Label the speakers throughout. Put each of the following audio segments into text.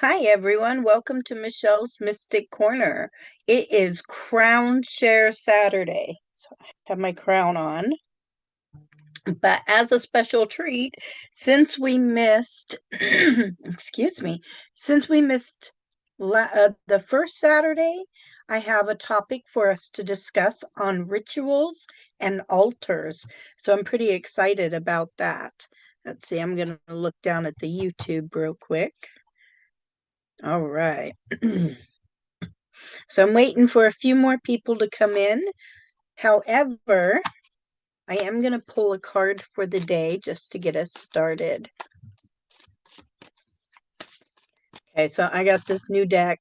Speaker 1: Hi, everyone. Welcome to Michelle's Mystic Corner. It is Crown Share Saturday. So I have my crown on. But as a special treat, since we missed, excuse me, since we missed the first Saturday, I have a topic for us to discuss on rituals and altars. So I'm pretty excited about that. Let's see, I'm going to look down at the YouTube real quick. All right. So I'm waiting for a few more people to come in. However, I am going to pull a card for the day just to get us started. Okay, so I got this new deck.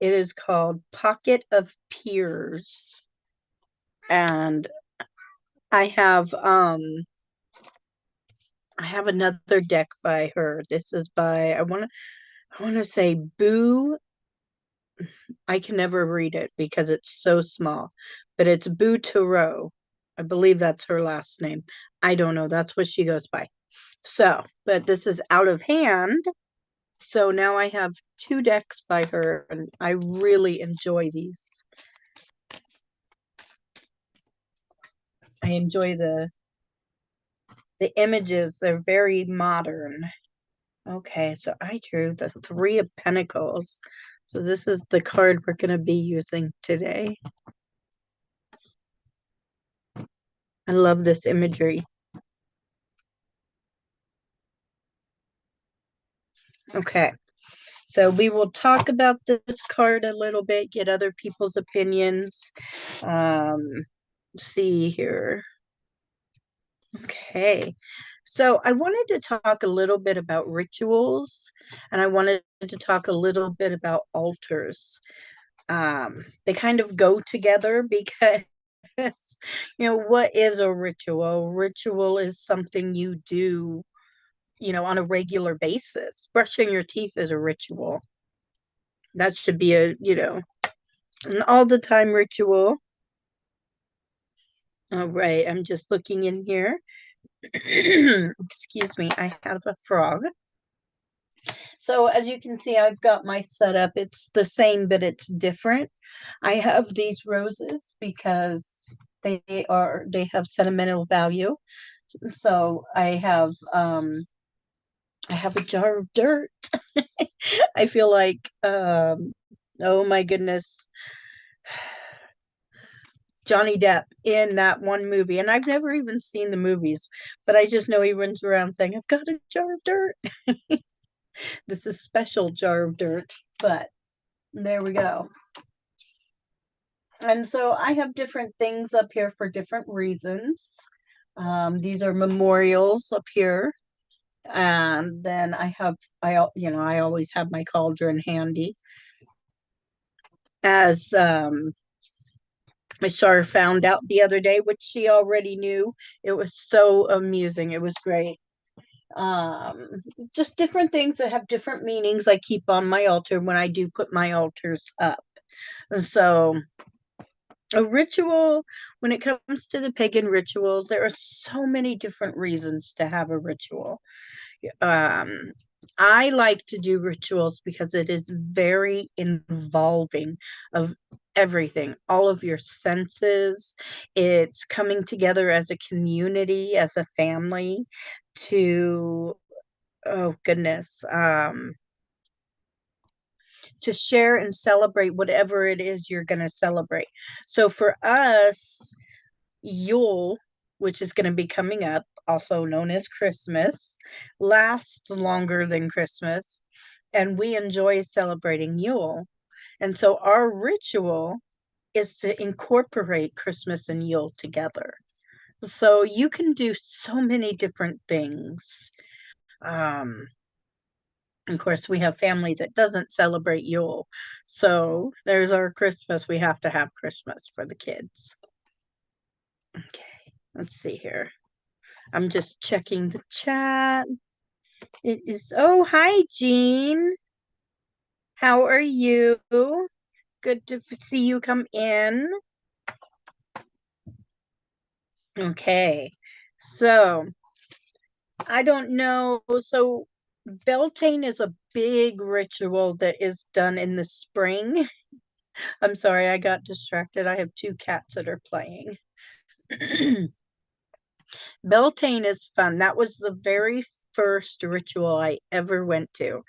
Speaker 1: It is called Pocket of Peers. And I have another deck by her. This is by I want to say Boo. I can never read it because it's so small, but it's Boo Tarot. I believe that's her last name. I don't know. That's what she goes by. So, but this is out of hand. So now I have two decks by her, and I really enjoy these. I enjoy the images. They're very modern. Okay, so I drew the Three of Pentacles. So this is the card we're going to be using today. I love this imagery. Okay, so we will talk about this card a little bit, get other people's opinions. See here. Okay. So I wanted to talk a little bit about rituals, and I wanted to talk a little bit about altars. They kind of go together because, what is a ritual? A ritual is something you do, on a regular basis. Brushing your teeth is a ritual. That should be an all the time ritual. All right, I'm just looking in here. Excuse me, I have a frog. So as you can see, I've got my setup. It's the same, but it's different. I have these roses because they have sentimental value. So I have a jar of dirt. I feel like oh my goodness, Johnny Depp in that one movie. And I've never even seen the movies, but I just know he runs around saying, I've got a jar of dirt. This is special jar of dirt, but there we go. And so I have different things up here for different reasons. These are memorials up here. And then I always have my cauldron handy. As Shar found out the other day, which she already knew. It was so amusing. It was great. Um, just different things that have different meanings I keep on my altar when I do put my altars up. So a ritual, when it comes to the pagan rituals, there are so many different reasons to have a ritual. Um, I like to do rituals because it is very involving of everything, all of your senses. It's coming together as a community, as a family to, oh goodness, to share and celebrate whatever it is you're going to celebrate. So for us, Yule, which is going to be coming up, also known as Christmas, lasts longer than Christmas, and we enjoy celebrating Yule. And so our ritual is to incorporate Christmas and Yule together. So you can do so many different things. Um, of course, we have family that doesn't celebrate Yule. So there's our Christmas. We have to have Christmas for the kids. Okay, let's see here. I'm just checking the chat. It is, oh, hi, Jean. How are you? Good to see you come in. Okay, so I don't know. So Beltane is a big ritual that is done in the spring. I'm sorry, I got distracted. I have two cats that are playing. Beltane is fun. That was the very first ritual I ever went to.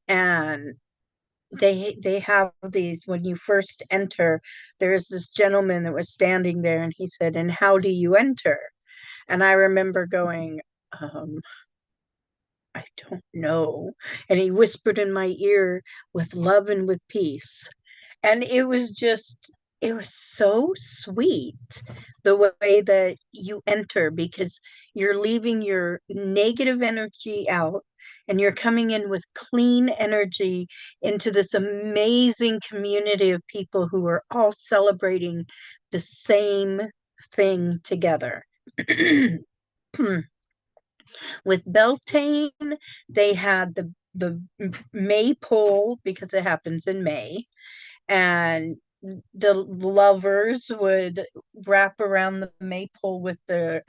Speaker 1: And they have these when you first enter, there's this gentleman that was standing there and he said, "And how do you enter?" And I remember going, um, "I don't know." And he whispered in my ear, "With love and with peace." And it was so sweet the way that you enter, because you're leaving your negative energy out and you're coming in with clean energy into this amazing community of people who are all celebrating the same thing together. With Beltane, they had the maypole, because it happens in May, and the lovers would wrap around the maypole with the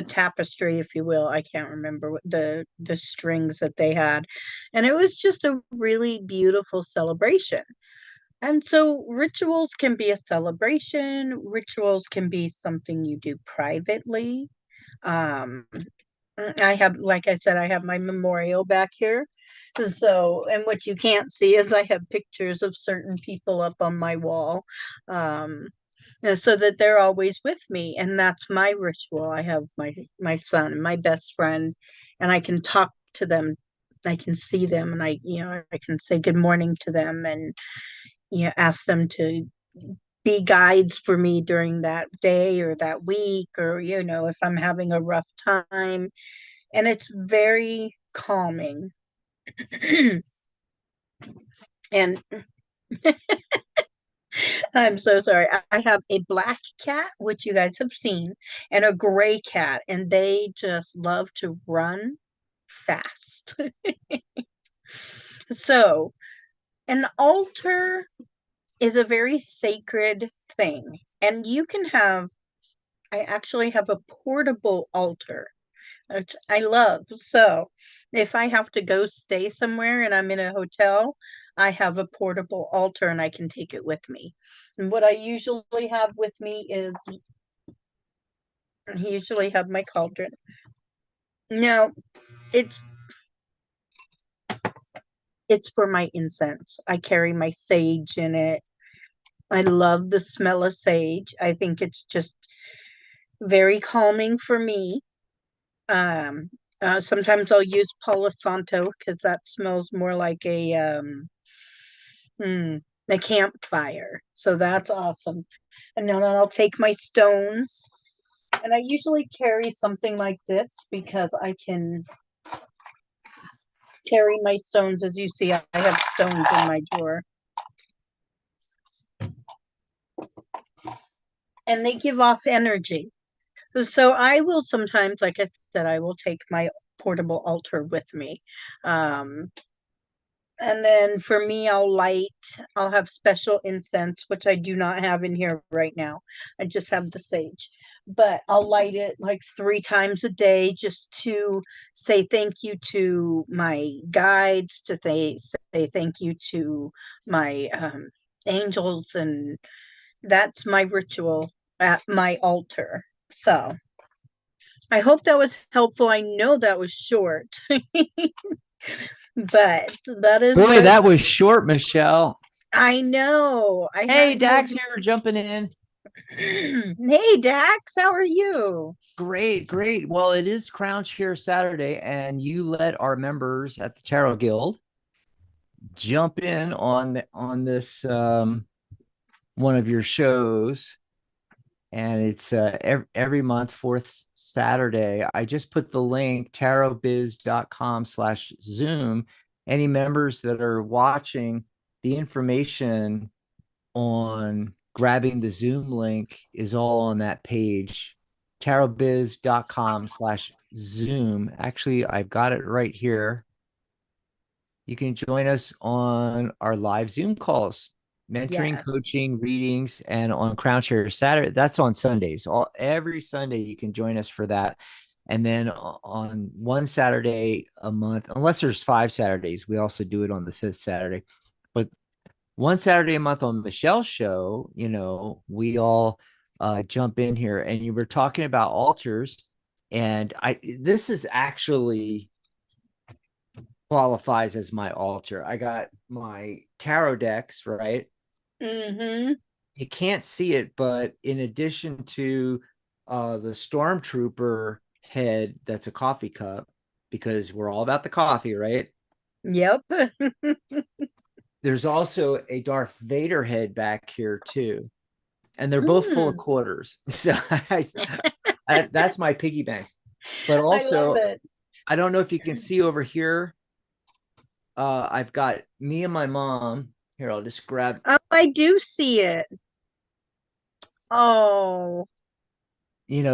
Speaker 1: tapestry, if you will. I can't remember what the strings that they had. And it was just a really beautiful celebration. And so rituals can be a celebration, rituals can be something you do privately. Um, I have, like I said, I have my memorial back here. So, and what you can't see is I have pictures of certain people up on my wall, um, so that they're always with me. And that's my ritual. I have my son, my best friend, and I can talk to them. I can see them, and I can say good morning to them, and ask them to be guides for me during that day or that week, or if I'm having a rough time, and it's very calming. And I'm so sorry. I have a black cat, which you guys have seen, and a gray cat, and they just love to run fast. So, an altar is a very sacred thing, and I actually have a portable altar, which I love. So if I have to go stay somewhere and I'm in a hotel, I have a portable altar and I can take it with me. And what I usually have with me is I usually have my cauldron. Now, it's it's for my incense. I carry my sage in it. I love the smell of sage. I think it's just very calming for me. Um, Sometimes I'll use Palo Santo because that smells more like hmm, a campfire. So that's awesome. And then I'll take my stones. And I usually carry something like this because I can carry my stones. As you see, I have stones in my drawer. And they give off energy. So I will sometimes, like I said, I will take my portable altar with me. Um, And then for me, I'll have special incense, which I do not have in here right now. I just have the sage. But I'll light it like 3 times a day just to say thank you to my guides, to say thank you to my angels. And that's my ritual at my altar. So I hope that was helpful. I know that was short. But that is
Speaker 2: Boy,
Speaker 1: what
Speaker 2: that was short, Michelle.
Speaker 1: I know. I
Speaker 2: Hey,
Speaker 1: had
Speaker 2: Dax here jumping in.
Speaker 1: Hey Dax, how are you?
Speaker 2: Great, great. Well, it is Crown Share Saturday, and you let our members at the Tarot Guild jump in on this one of your shows, and it's every month, fourth Saturday. I just put the link tarotbiz.com/Zoom. Any members that are watching, the information on grabbing the Zoom link is all on that page, tarotbiz.com/Zoom. Actually, I've got it right here. You can join us on our live Zoom calls, mentoring,
Speaker 1: Yes.
Speaker 2: coaching, readings, and on Crown Share Saturday. That's on Sundays. Every Sunday you can join us for that. And then on one Saturday a month, unless there's 5 Saturdays, we also do it on the fifth Saturday. But one Saturday a month on Michelle's show, we all jump in here, and you were talking about altars, and this is actually qualifies as my altar. I got my tarot decks, right?
Speaker 1: Mm-hmm.
Speaker 2: You can't see it, but in addition to the stormtrooper head, that's a coffee cup, because we're all about the coffee, right?
Speaker 1: Yep.
Speaker 2: There's also a Darth Vader head back here too, and they're both full of
Speaker 1: Mm.
Speaker 2: quarters. So that's my piggy banks. But
Speaker 1: I love
Speaker 2: also,
Speaker 1: it.
Speaker 2: I don't know if you can see over here. I've got me and my mom. Here, I'll just grab.
Speaker 1: Oh, I do see it. Oh,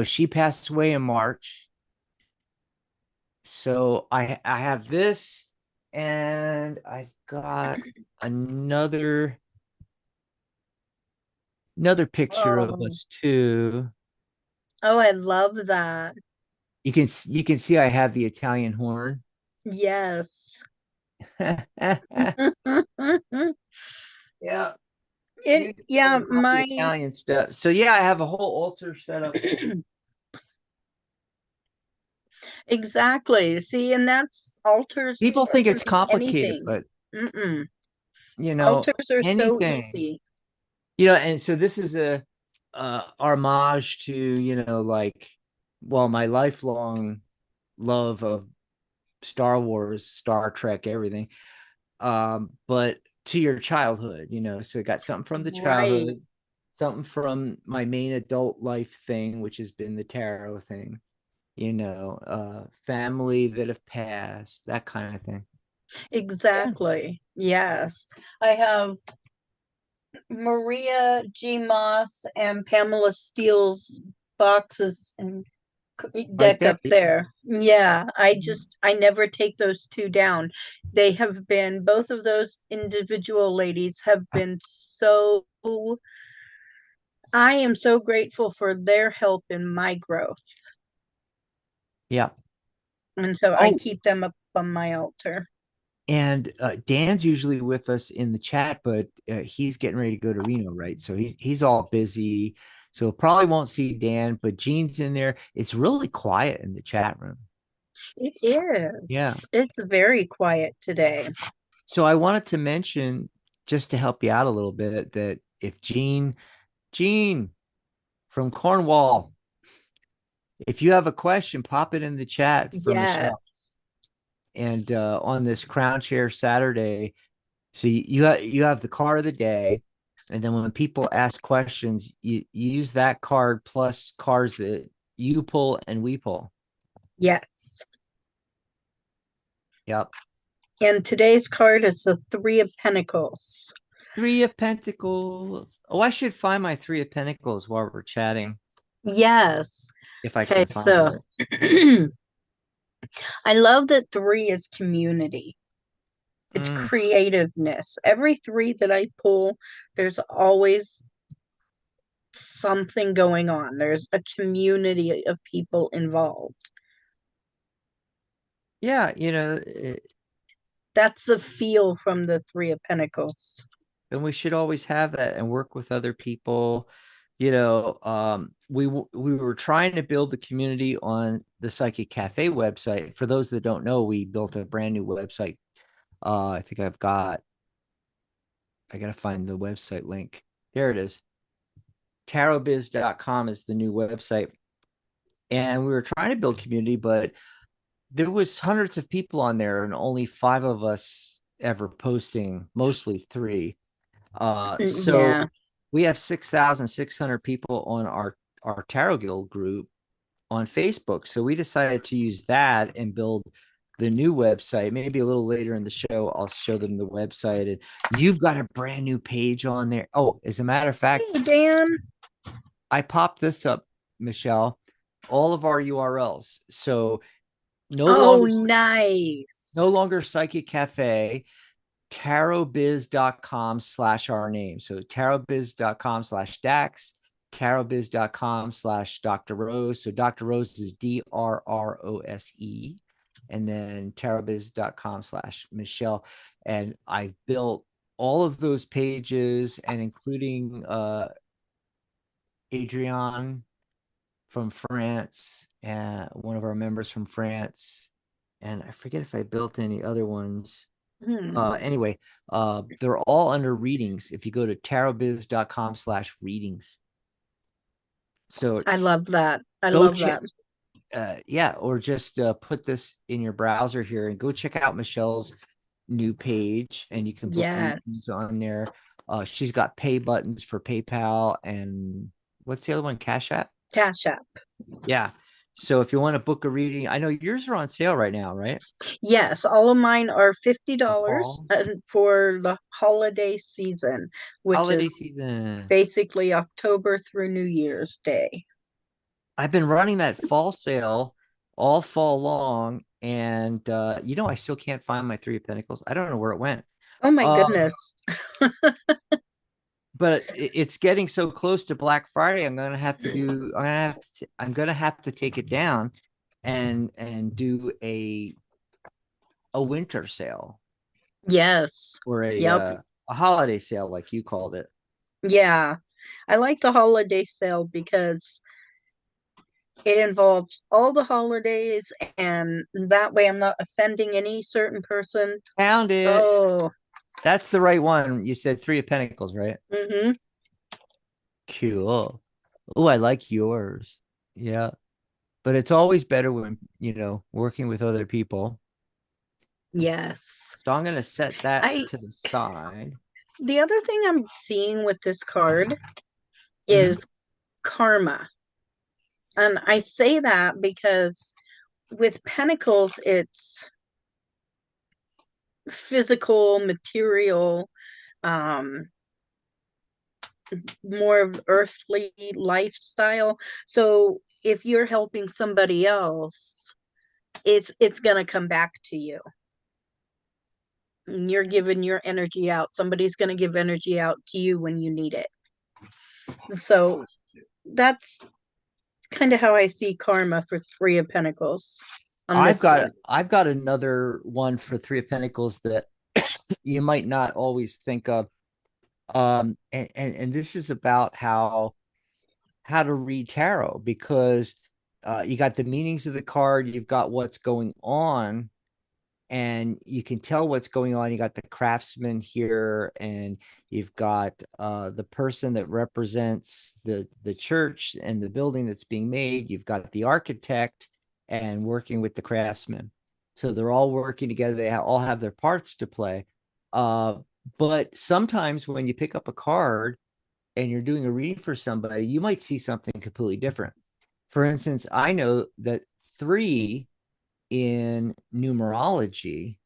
Speaker 2: She passed away in March, so I have this, and I've got another picture of
Speaker 1: oh,
Speaker 2: us too.
Speaker 1: oh, I love that.
Speaker 2: You can see I have the Italian horn.
Speaker 1: Yes.
Speaker 2: Yeah,
Speaker 1: It,
Speaker 2: you
Speaker 1: yeah,
Speaker 2: know about the
Speaker 1: my
Speaker 2: Italian stuff. So yeah, I have a whole altar set up.
Speaker 1: exactly. See, and that's altars
Speaker 2: People think
Speaker 1: can
Speaker 2: it's
Speaker 1: be
Speaker 2: complicated,
Speaker 1: anything.
Speaker 2: but
Speaker 1: Mm-mm.
Speaker 2: you know,
Speaker 1: Altars are so
Speaker 2: anything.
Speaker 1: easy.
Speaker 2: And so this is a homage to, like, well, my lifelong love of Star Wars, Star Trek, everything. But to your childhood, so I got something from the
Speaker 1: Right.
Speaker 2: childhood, something from my main adult life thing, which has been the tarot thing, family that have passed, that kind of thing. Yeah.
Speaker 1: Exactly. Yes. I have Maria G. Moss and Pamela Steele's boxes and
Speaker 2: Right
Speaker 1: deck
Speaker 2: there.
Speaker 1: up there. Yeah, I never take those two down. They have been, both of those individual ladies have been so, I am so grateful for their help in my growth.
Speaker 2: Yeah.
Speaker 1: And so I
Speaker 2: Oh,
Speaker 1: keep them up on my altar.
Speaker 2: and Dan's usually with us in the chat, but he's getting ready to go to Reno, right? So he's all busy. So probably won't see Dan, but Jean's in there. It's really quiet in the chat room.
Speaker 1: It
Speaker 2: Yeah.
Speaker 1: is. It's very quiet today.
Speaker 2: So I wanted to mention, just to help you out a little bit, that if Jean from Cornwall, if you have a question, pop it in the chat for Michelle.
Speaker 1: Yes.
Speaker 2: And on this Crown Chair Saturday, so you have the card of the day, and then when people ask questions, you use that card plus cards that you pull and we pull.
Speaker 1: Yes.
Speaker 2: Yep.
Speaker 1: And today's card is the Three of Pentacles.
Speaker 2: Three of Pentacles. Oh, I should find my Three of Pentacles while we're chatting,
Speaker 1: Yes.
Speaker 2: if I
Speaker 1: Okay,
Speaker 2: can find
Speaker 1: so
Speaker 2: it.
Speaker 1: I love that three is community. It's
Speaker 2: Mm.
Speaker 1: creativeness. Every three that I pull, there's always something going on. There's a community of people involved.
Speaker 2: Yeah,
Speaker 1: That's the feel from the Three of Pentacles.
Speaker 2: and we should always have that and work with other people. We were trying to build the community on the Psychic Cafe website. For those that don't know, we built a brand new website. I think I gotta find the website link. There it is. Tarotbiz.com is the new website. And we were trying to build community, but there was hundreds of people on there and only 5 of us ever posting, mostly 3. So
Speaker 1: Yeah.
Speaker 2: we have 6,600 people on our Tarot Guild group on Facebook. So we decided to use that and build the new website. Maybe a little later in the show, I'll show them the website. And you've got a brand new page on there. Oh, as a matter of fact,
Speaker 1: Hey, Dan.
Speaker 2: I popped this up, Michelle, all of our URLs. So no
Speaker 1: Oh,
Speaker 2: longer
Speaker 1: nice.
Speaker 2: Psychic Cafe, tarotbiz.com/our name. So tarotbiz.com/Dax, tarotbiz.com/Dr. Rose. So Dr. Rose is DRROSE. And then tarotbiz.com/Michelle. And I've built all of those pages, and including Adrian from France, and one of our members from France. And I forget if I built any other ones.
Speaker 1: Hmm.
Speaker 2: Anyway, they're all under readings. If you go to tarotbiz.com/readings. So
Speaker 1: I love that. I
Speaker 2: go
Speaker 1: love
Speaker 2: check,
Speaker 1: that.
Speaker 2: yeah, or just put this in your browser here and go check out Michelle's new page, and you can book readings
Speaker 1: Yes.
Speaker 2: on there. She's got pay buttons for PayPal, and what's the other one? Cash App.
Speaker 1: Cash App.
Speaker 2: Yeah. So if you want to book a reading, I know yours are on sale right now, right?
Speaker 1: Yes, all of mine are
Speaker 2: The
Speaker 1: $50
Speaker 2: fall
Speaker 1: for the holiday season, which
Speaker 2: holiday
Speaker 1: is
Speaker 2: season.
Speaker 1: basically October through New Year's Day.
Speaker 2: I've been running that fall sale all fall long, and I still can't find my Three of Pentacles. I don't know where it went.
Speaker 1: Oh my
Speaker 2: Um,
Speaker 1: goodness.
Speaker 2: but it's getting so close to Black Friday. I'm gonna have to take it down and do a winter sale,
Speaker 1: Yes.
Speaker 2: or
Speaker 1: Yep.
Speaker 2: a holiday sale like you called it.
Speaker 1: Yeah. I like the holiday sale because it involves all the holidays, and that way I'm not offending any certain person.
Speaker 2: Found it.
Speaker 1: Oh,
Speaker 2: That's the right one. You said Three of Pentacles, right?
Speaker 1: mm-hmm.
Speaker 2: Cool. Oh, I like yours. Yeah. But it's always better when, working with other people.
Speaker 1: Yes.
Speaker 2: So I'm going to set that
Speaker 1: I
Speaker 2: to the side.
Speaker 1: The other thing I'm seeing with this card
Speaker 2: Mhm.
Speaker 1: is karma. And I say that because with pentacles, it's physical, material, um, more of earthly lifestyle. So if you're helping somebody else, it's gonna come back to you. And you're giving your energy out. Somebody's gonna give energy out to you when you need it. So that's kind of how I see karma for Three of Pentacles on
Speaker 2: I've
Speaker 1: this
Speaker 2: got
Speaker 1: one.
Speaker 2: I've got another one for Three of Pentacles that you might not always think of. And this is about how to read tarot, because you got the meanings of the card, you've got what's going on, and you can tell what's going on. You got the craftsman here, and you've got the person that represents the church and the building that's being made. You've got the architect and working with the craftsman. So they're all working together. They all have their parts to play. Uh, but sometimes when you pick up a card and you're doing a reading for somebody, you might see something completely different. For instance, I know that three in numerology,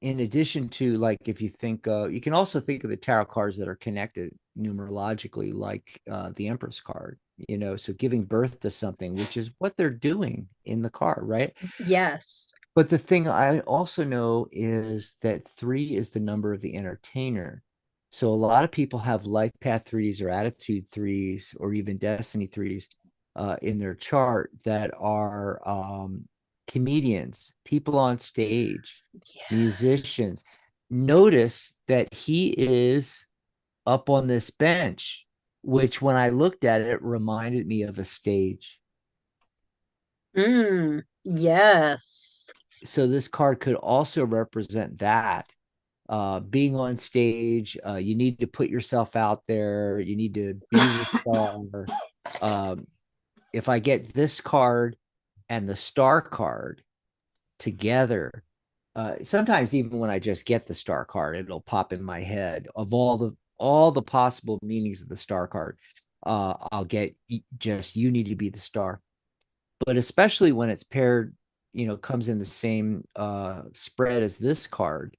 Speaker 2: in addition to, like, if you think you can also think of the tarot cards that are connected numerologically, like the Empress card, so giving birth to something, which is what they're doing in the card, right?
Speaker 1: Yes.
Speaker 2: But the thing I also know is that three is the number of the entertainer. So a lot of people have life path threes or attitude threes or even destiny threes in their chart that are comedians, people on stage,
Speaker 1: Yeah.
Speaker 2: musicians. Notice that he is up on this bench, which when I looked at it reminded me of a stage.
Speaker 1: Yes.
Speaker 2: So this card could also represent that, being on stage. You need to put yourself out there, you need to be the star. um, if I get this card and the star card together, sometimes even when I just get the star card, it'll pop in my head of all the possible meanings of the star card. I'll get just, you need to be the star. But especially when it's paired, comes in the same spread as this card,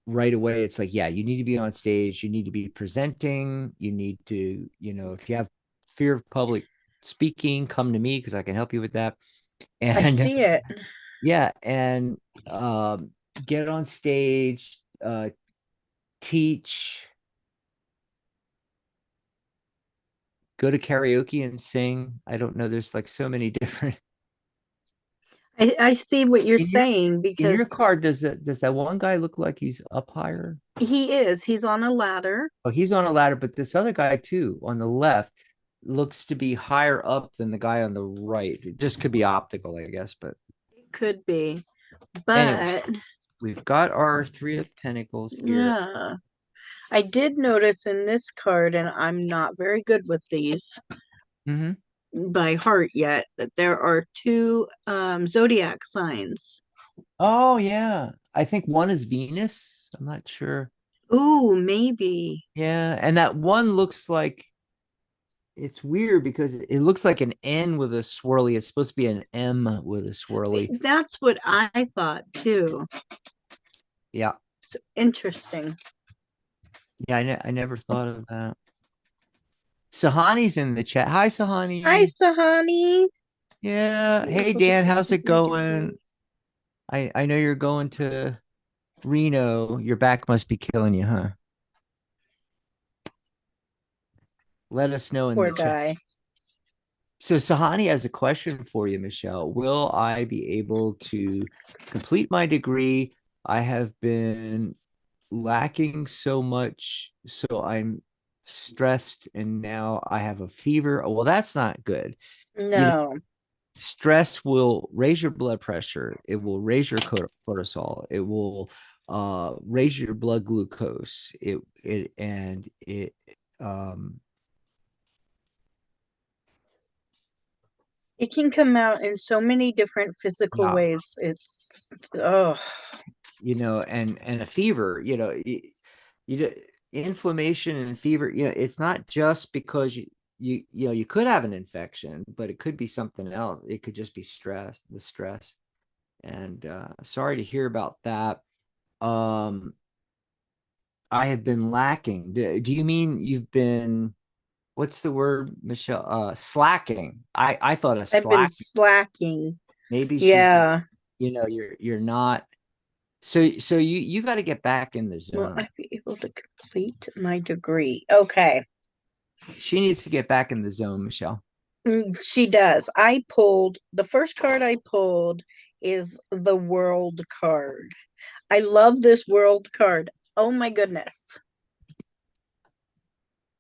Speaker 2: right away it's like, yeah, you need to be on stage, you need to be presenting, you need to, if you have fear of public speaking, come to me because I can help you with that.
Speaker 1: I
Speaker 2: And
Speaker 1: see it.
Speaker 2: yeah, and get on stage, teach, go to karaoke and sing. I don't know. There's like so many different.
Speaker 1: I see what you're
Speaker 2: In your
Speaker 1: saying
Speaker 2: in your
Speaker 1: because
Speaker 2: card, does that one guy look like he's up higher?
Speaker 1: he's on a ladder.
Speaker 2: Oh, he's on a ladder, but this other guy too on the left looks to be higher up than the guy on the right. It just could be optical, I guess. But
Speaker 1: It could be,
Speaker 2: anyway,
Speaker 1: but
Speaker 2: we've got our three of pentacles here.
Speaker 1: yeah. I did notice in this card, and I'm not very good with these
Speaker 2: Mm-hmm.
Speaker 1: by heart yet, that there are two zodiac signs.
Speaker 2: Oh yeah. I think one is Venus. I'm not sure.
Speaker 1: Ooh, maybe.
Speaker 2: Yeah, and that one looks like it's weird because it looks like an N with a swirly. It's supposed to be an M with a swirly.
Speaker 1: That's what I thought too.
Speaker 2: Yeah.
Speaker 1: So interesting.
Speaker 2: Yeah, I never thought of that. Sahani's in the chat. Hi,
Speaker 1: Hi,
Speaker 2: Sahani.
Speaker 1: Sahani.
Speaker 2: Yeah.
Speaker 1: Be
Speaker 2: Hey,
Speaker 1: able to
Speaker 2: Dan, how's
Speaker 1: complete
Speaker 2: it
Speaker 1: my
Speaker 2: going?
Speaker 1: degree.
Speaker 2: I know you're going to Reno. Your back must be killing you, huh? Let us know in
Speaker 1: Poor
Speaker 2: the chat.
Speaker 1: guy.
Speaker 2: So Sahani has a question for you, Michelle. Will I be able to complete my degree? I have been lacking so much, so I'm stressed and now I have a fever. Oh, well, that's not good. You know,
Speaker 1: No,
Speaker 2: stress will raise your blood pressure. It will raise your cortisol. It will raise your blood glucose. It um
Speaker 1: it can come out in so many different physical
Speaker 2: yeah,
Speaker 1: ways. It's oh,
Speaker 2: and a fever, you inflammation and fever, it's not just because you could have an infection, but it could be something else. It could just be the stress. And sorry to hear about that. um I have been lacking. Do you mean you've been, what's the word, Michelle? Slacking. I thought of
Speaker 1: I've been
Speaker 2: slacking.
Speaker 1: slacking.
Speaker 2: Maybe she's,
Speaker 1: Yeah.
Speaker 2: you're not. So you got to get back in the
Speaker 1: Will
Speaker 2: zone.
Speaker 1: I be able to complete my degree? Okay.
Speaker 2: She needs to get back in the zone, Michelle.
Speaker 1: She does. I pulled the first card I pulled is the world card. I love this world card. Oh my goodness.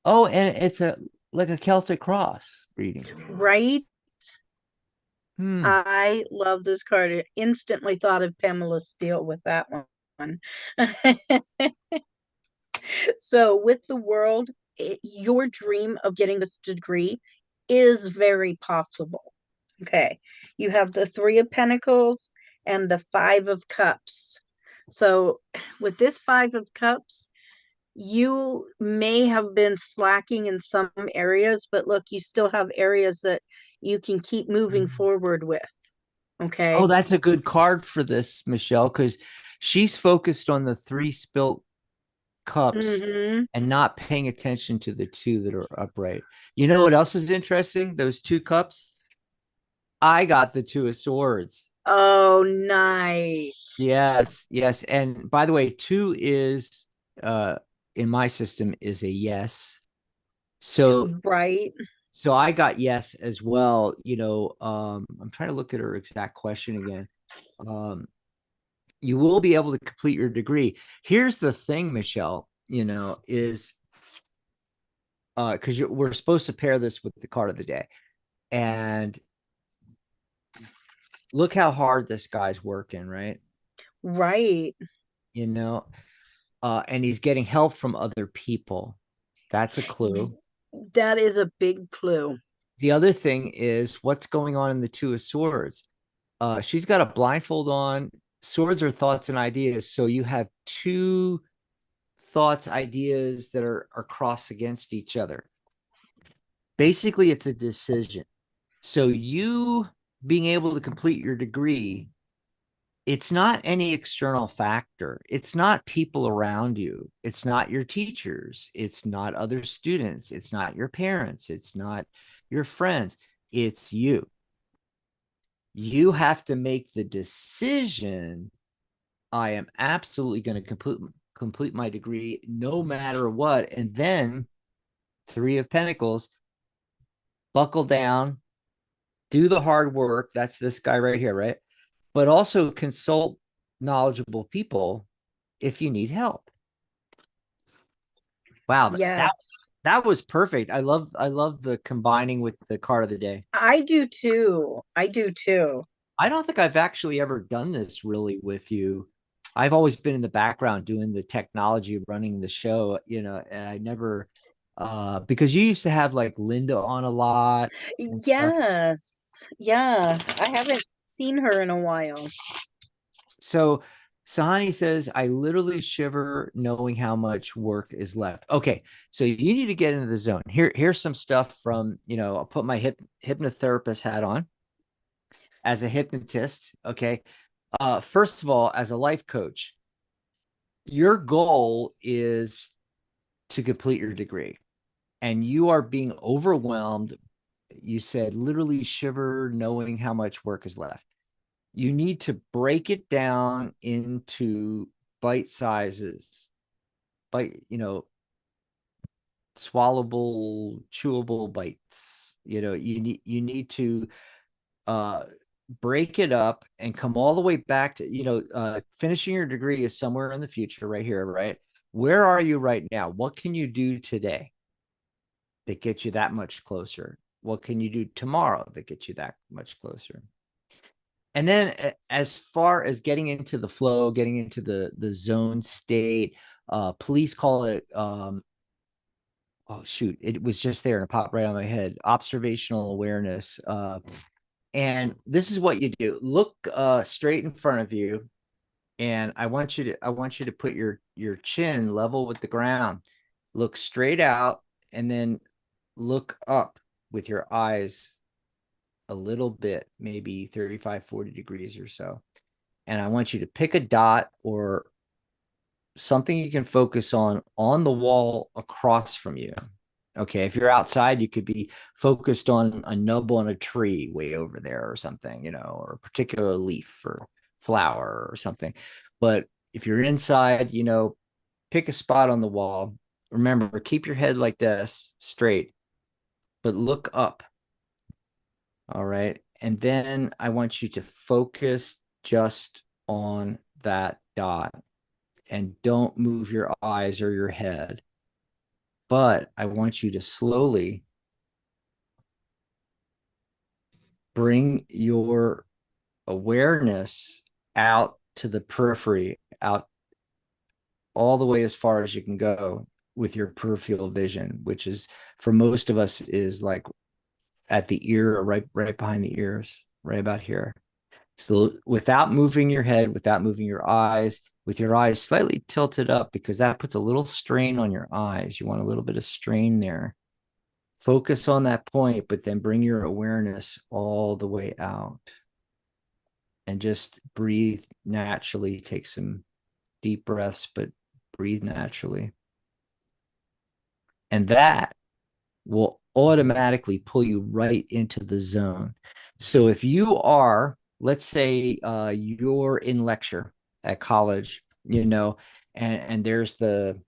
Speaker 2: Oh, and it's a like a Celtic cross reading.
Speaker 1: Right?
Speaker 2: Hmm.
Speaker 1: I love this card. I instantly thought of Pamela Steele with that one. So, with the world, your dream of getting this degree is very possible. Okay. You have the Three of Pentacles and the Five of Cups. So, with this Five of Cups, you may have been slacking in some areas, but look, you still have areas that you can keep moving forward with.
Speaker 2: Oh,
Speaker 1: Okay.
Speaker 2: that's a good card for this, Michelle, because she's focused on the three spilt cups
Speaker 1: Mm-hmm.
Speaker 2: and not paying attention to the two that are upright. You know what else is interesting? Those two cups. I got the two of swords.
Speaker 1: Oh, nice.
Speaker 2: Yes, yes. And by the way, two is uh in my system is a yes. So
Speaker 1: Right.
Speaker 2: so I got yes as well. I'm trying to look at her exact question again. Um, you will be able to complete your degree. Here's the thing, Michelle, is because we're supposed to pair this with the card of the day. And look how hard this guy's working, right?
Speaker 1: Right.
Speaker 2: You know, and he's getting help from other people. That's a clue.
Speaker 1: That is a big clue.
Speaker 2: The other thing is what's going on in the two of swords. She's got a blindfold on. Swords are thoughts and ideas. So you have two thoughts, ideas that are cross against each other. Basically, it's a decision. So you being able to complete your degree, it's not any external factor. It's not people around you. It's not your teachers. It's not other students. It's not your parents. It's not your friends. It's you. You have to make the decision. I am absolutely going to complete my degree no matter what. And then Three of Pentacles, buckle down, do the hard work. That's this guy right here, right? But also consult knowledgeable people if you need help. Wow,
Speaker 1: Yes.
Speaker 2: that was perfect. I love the combining with the card of the day.
Speaker 1: I do too. I do too.
Speaker 2: I don't think I've actually ever done this really with you. I've always been in the background doing the technology, running the show, and I never because you used to have like Linda on a lot and stuff.
Speaker 1: Yes. Yeah. I haven't seen her in a while.
Speaker 2: So Sahani says, I literally shiver knowing how much work is left. Okay, so you need to get into the zone. Here's some stuff from, I'll put my hypnotherapist hat on as a hypnotist. Okay. First of all, as a life coach, your goal is to complete your degree and you are being overwhelmed. You said literally shiver knowing how much work is left. You need to break it down into bite sizes, swallowable, chewable bites. You need to uh break it up and come all the way back to finishing your degree is somewhere in the future right here, right? Where are you right now? What can you do today that gets you that much closer? What can you do tomorrow that gets you that much closer? And then as far as getting into the flow, getting into the zone state, police call it oh shoot, it was just there and it popped right on my head. Observational awareness. And this is what you do. Look straight in front of you, and I want you to put your chin level with the ground. Look straight out and then look up with your eyes a little bit, maybe 35, 40 degrees or so. And I want you to pick a dot or something you can focus on the wall across from you. Okay, if you're outside, you could be focused on a nub on a tree way over there or something, or a particular leaf or flower or something. But if you're inside, pick a spot on the wall. Remember, keep your head like this, straight, but look up. All right. And then I want you to focus just on that dot and don't move your eyes or your head. But I want you to slowly bring your awareness out to the periphery, out all the way as far as you can go with your peripheral vision, which is for most of us is like at the ear or right behind the ears, right about here. So without moving your head, without moving your eyes, with your eyes slightly tilted up, because that puts a little strain on your eyes. You want a little bit of strain there. Focus on that point, but then bring your awareness all the way out and just breathe naturally. Take some deep breaths, but breathe naturally. And that will automatically pull you right into the zone. So if you are, let's say, you're in lecture at college, and there's the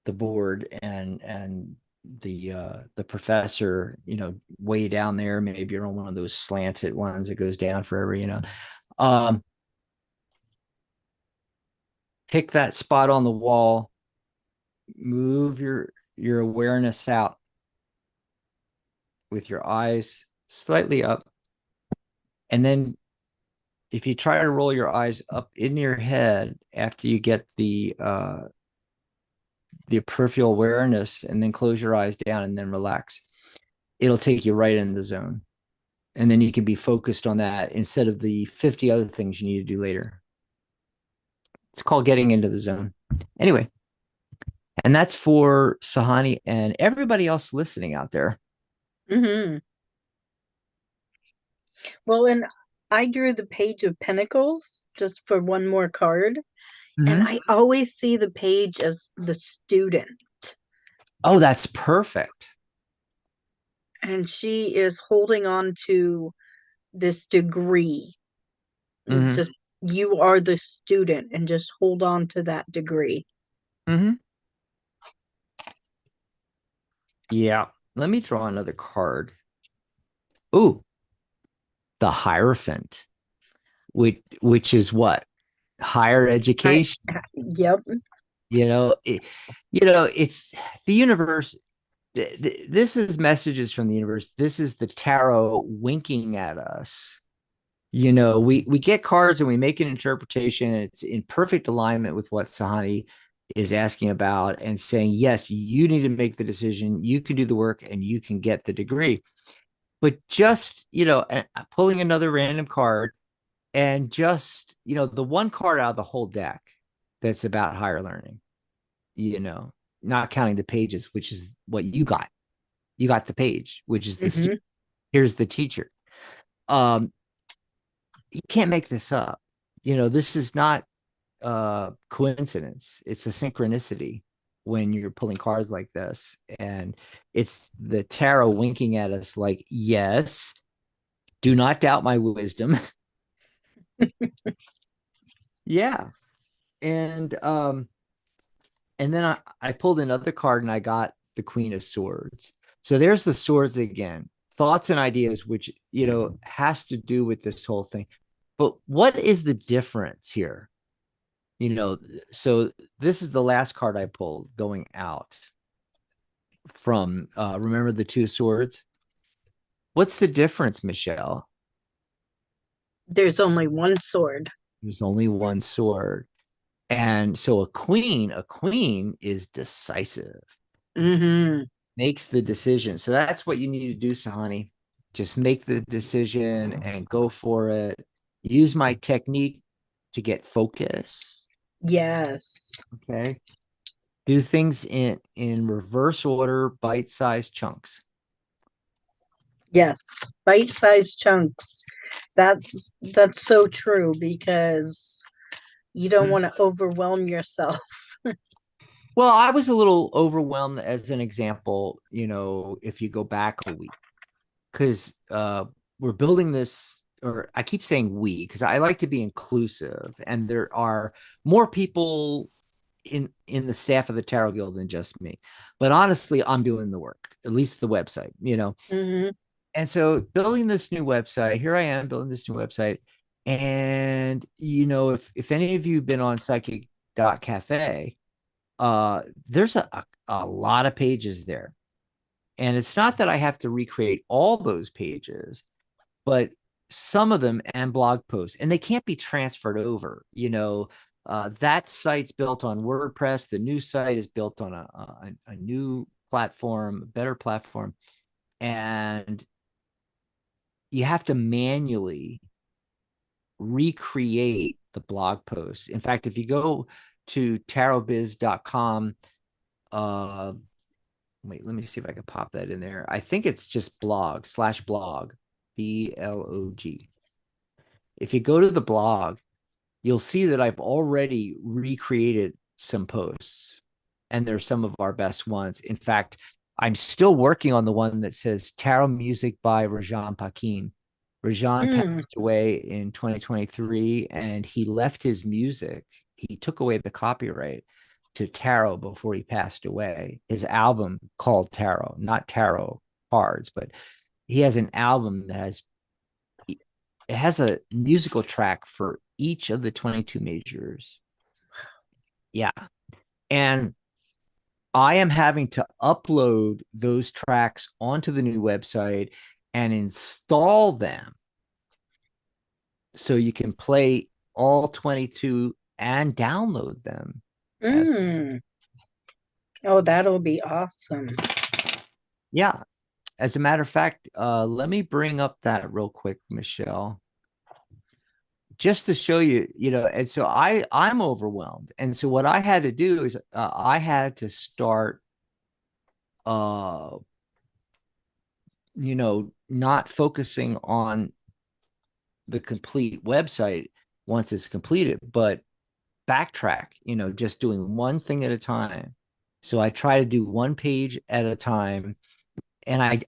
Speaker 2: board and the professor, way down there. Maybe you're on one of those slanted ones that goes down forever. Um, Pick that spot on the wall, move your awareness out with your eyes slightly up, and then if you try to roll your eyes up in your head after you get the peripheral awareness and then close your eyes down and then relax, it'll take you right in the zone. And then you can be focused on that instead of the 50 other things you need to do later. It's called getting into the zone. Anyway, and that's for Sahani and everybody else listening out there.
Speaker 1: Hmm. Well, and I drew the Page of Pentacles just for one more card, and
Speaker 2: Mm-hmm.
Speaker 1: I always see the page as the student,
Speaker 2: Oh, that's perfect.
Speaker 1: and she is holding on to this degree.
Speaker 2: Mm-hmm.
Speaker 1: Just you are the student, and just hold on to that degree.
Speaker 2: Mm-hmm. Yeah. Let me draw another card. Ooh, the Hierophant, which is what? Higher
Speaker 1: I,
Speaker 2: education.
Speaker 1: yep.
Speaker 2: You know, it's the universe. This is messages from the universe. This is the tarot winking at us. We get cards and we make an interpretation, and it's in perfect alignment with what Sahani is asking about and saying, yes, you need to make the decision, you can do the work, and you can get the degree. But just, pulling another random card, and just, the one card out of the whole deck that's about higher learning, you know, not counting the pages, which is what you got. You got the page, which is the
Speaker 1: Hmm.
Speaker 2: student. Here's the teacher. Um, you can't make this up. This is not coincidence. It's a synchronicity when you're pulling cards like this. And it's the tarot winking at us like, yes, do not doubt my wisdom. Yeah. And then I pulled another card and I got the Queen of Swords. So there's the swords again. Thoughts and ideas, which has to do with this whole thing. But what is the difference here? So this is the last card I pulled going out from remember the two swords. What's the difference, Michelle?
Speaker 1: There's only one sword.
Speaker 2: There's only one sword. And so a queen is decisive,
Speaker 1: Hmm.
Speaker 2: makes the decision. So that's what you need to do, Sahani. Just make the decision and go for it. Use my technique to get focus.
Speaker 1: Yes.
Speaker 2: Okay. Do things in reverse order, bite-sized chunks.
Speaker 1: Yes. Bite-sized chunks. That's so true because you don't
Speaker 2: Hmm.
Speaker 1: want to overwhelm yourself.
Speaker 2: Well, I was a little overwhelmed as an example, if you go back a week, because we're building this, or I keep saying we, because I like to be inclusive, and there are more people in the staff of the Tarot Guild than just me. But honestly, I'm doing the work, at least the website.
Speaker 1: Hmm.
Speaker 2: And so building this new website, here I am building this new website. And if any of you have been on psychic.cafe, there's a lot of pages there. And it's not that I have to recreate all those pages, but some of them and blog posts, and they can't be transferred over. That site's built on WordPress. The new site is built on a new platform, a better platform. And you have to manually recreate the blog posts. In fact, if you go to tarotbiz.com, wait, let me see if I can pop that in there. I think it's just blog/blog, BLOG. If you go to the blog, you'll see that I've already recreated some posts, and they're some of our best ones. In fact, I'm still working on the one that says Tarot Music by Rajan Pakin. Rajan
Speaker 1: Mm.
Speaker 2: passed away in 2023, and he left his music. He took away the copyright to tarot before he passed away. His album called Tarot, not tarot cards, but he has an album that has a musical track for each of the 22 majors. Yeah. And I am having to upload those tracks onto the new website and install them so you can play all 22 and download them as
Speaker 1: Mm. Oh, that'll be awesome.
Speaker 2: yeah. As a matter of fact, let me bring up that real quick, Michelle, just to show you, and so I'm overwhelmed. And so what I had to do is I had to start uh not focusing on the complete website once it's completed, but backtrack, just doing one thing at a time. So I try to do one page at a time. And I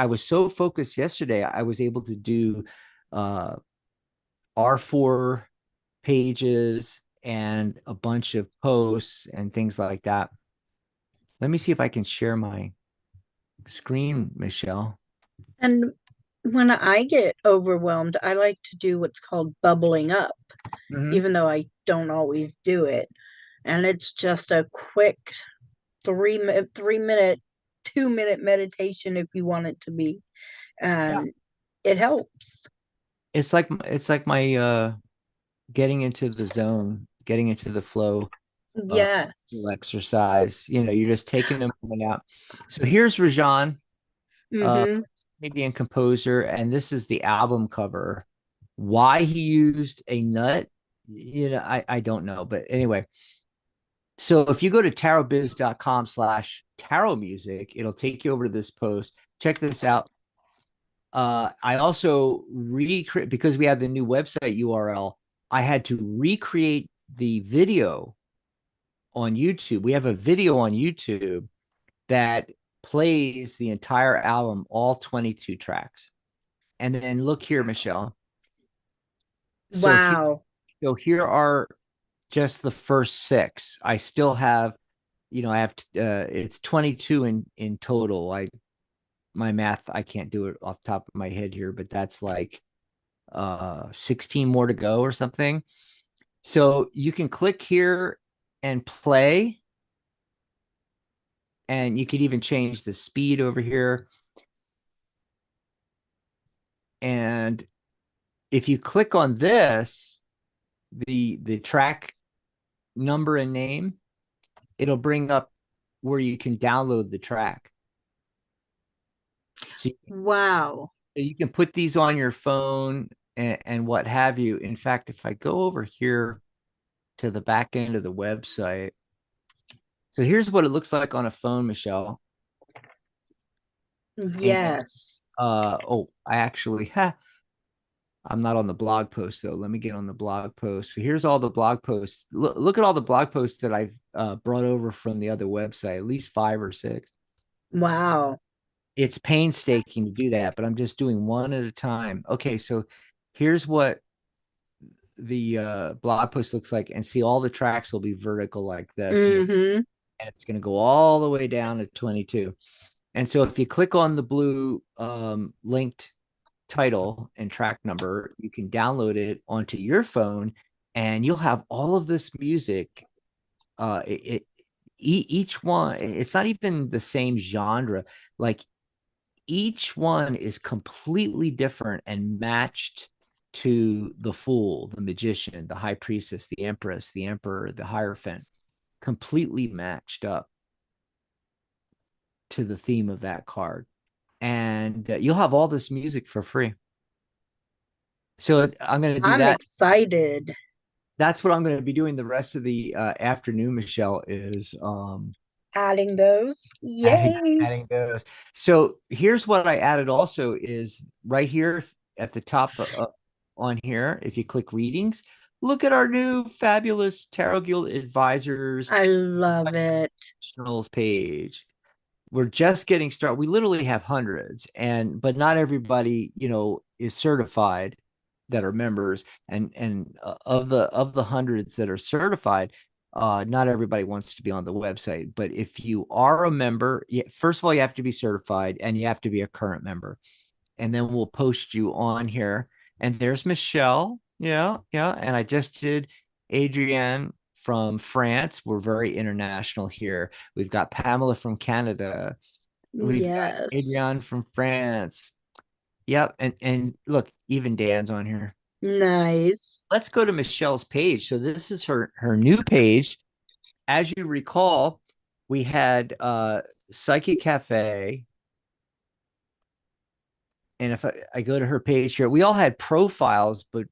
Speaker 2: was so focused yesterday, I was able to do uh R4 pages and a bunch of posts and things like that. Let me see if I can share my screen, Michelle.
Speaker 1: And when I get overwhelmed, I like to do what's called bubbling up,
Speaker 2: Hmm.
Speaker 1: even though I don't always do it. And it's just a quick 3 minute, 2 minute meditation if you want it to be.
Speaker 2: Yeah.
Speaker 1: And it helps.
Speaker 2: It's like my getting into the zone, getting into the flow uh
Speaker 1: Yes.
Speaker 2: exercise. You're just taking a moment out. So here's Rajan, uh
Speaker 1: Mm-hmm.
Speaker 2: Canadian composer, and this is the album cover. Why he used a nut, I don't know. But anyway, so if you go to tarotbiz.com/tarot music, it'll take you over to this post. Check this out. I also recreate, because we have the new website URL. I had to recreate the video on YouTube. We have a video on YouTube that plays the entire album, all 22 tracks. And then look here, Michelle. So here,
Speaker 1: Wow.
Speaker 2: so here are just the first six. I still have, I have it's 22 in total. My math, I can't do it off the top of my head here, but that's like 16 more to go or something. So you can click here and play, and you could even change the speed over here. And if you click on this, the track number and name, it'll bring up where you can download the track. So
Speaker 1: Wow.
Speaker 2: you can put these on your phone and what have you. In fact, if I go over here to the back end of the website, so here's what it looks like on a phone, Michelle. And
Speaker 1: Yes.
Speaker 2: oh, I actually I'm not on the blog post though. Let me get on the blog post. So here's all the blog posts. Look at all the blog posts that I've brought over from the other website, at least 5 or 6.
Speaker 1: Wow.
Speaker 2: It's painstaking to do that, but I'm just doing one at a time. Okay, so here's what the blog post looks like, and see, all the tracks will be vertical like this,
Speaker 1: Mm-hmm.
Speaker 2: and it's going to go all the way down to 22. And so if you click on the blue linked title and track number, you can download it onto your phone, and you'll have all of this music. Each one, it's not even the same genre. Like, each one is completely different and matched to the fool, the magician, the high priestess, the empress, the emperor, the hierophant, completely matched up to the theme of that card. And you'll have all this music for free. So I'm going to do
Speaker 1: I'm
Speaker 2: that.
Speaker 1: excited.
Speaker 2: That's what I'm going to be doing the rest of the afternoon, Michelle, is
Speaker 1: Adding those.
Speaker 2: adding
Speaker 1: Yay.
Speaker 2: adding those. So here's what I added also is right here at the top on here. If you click readings, look at our new fabulous Tarot Guild Advisors
Speaker 1: I love it.
Speaker 2: professionals page. We're just getting started. We literally have hundreds, but not everybody, is certified that are members. And of the hundreds that are certified, not everybody wants to be on the website. But if you are a member, first of all, you have to be certified and you have to be a current member. And then we'll post you on here. And there's Michelle. Yeah, yeah. And I just did Adrienne from France. We're very international here. We've got Pamela from Canada. We've got
Speaker 1: Yes.
Speaker 2: Adrienne from France. Yep. And look, even Dan's on here.
Speaker 1: Nice.
Speaker 2: Let's go to Michelle's page. So this is her new page. As you recall, we had Psychic Cafe. And if I go to her page here, we all had profiles, but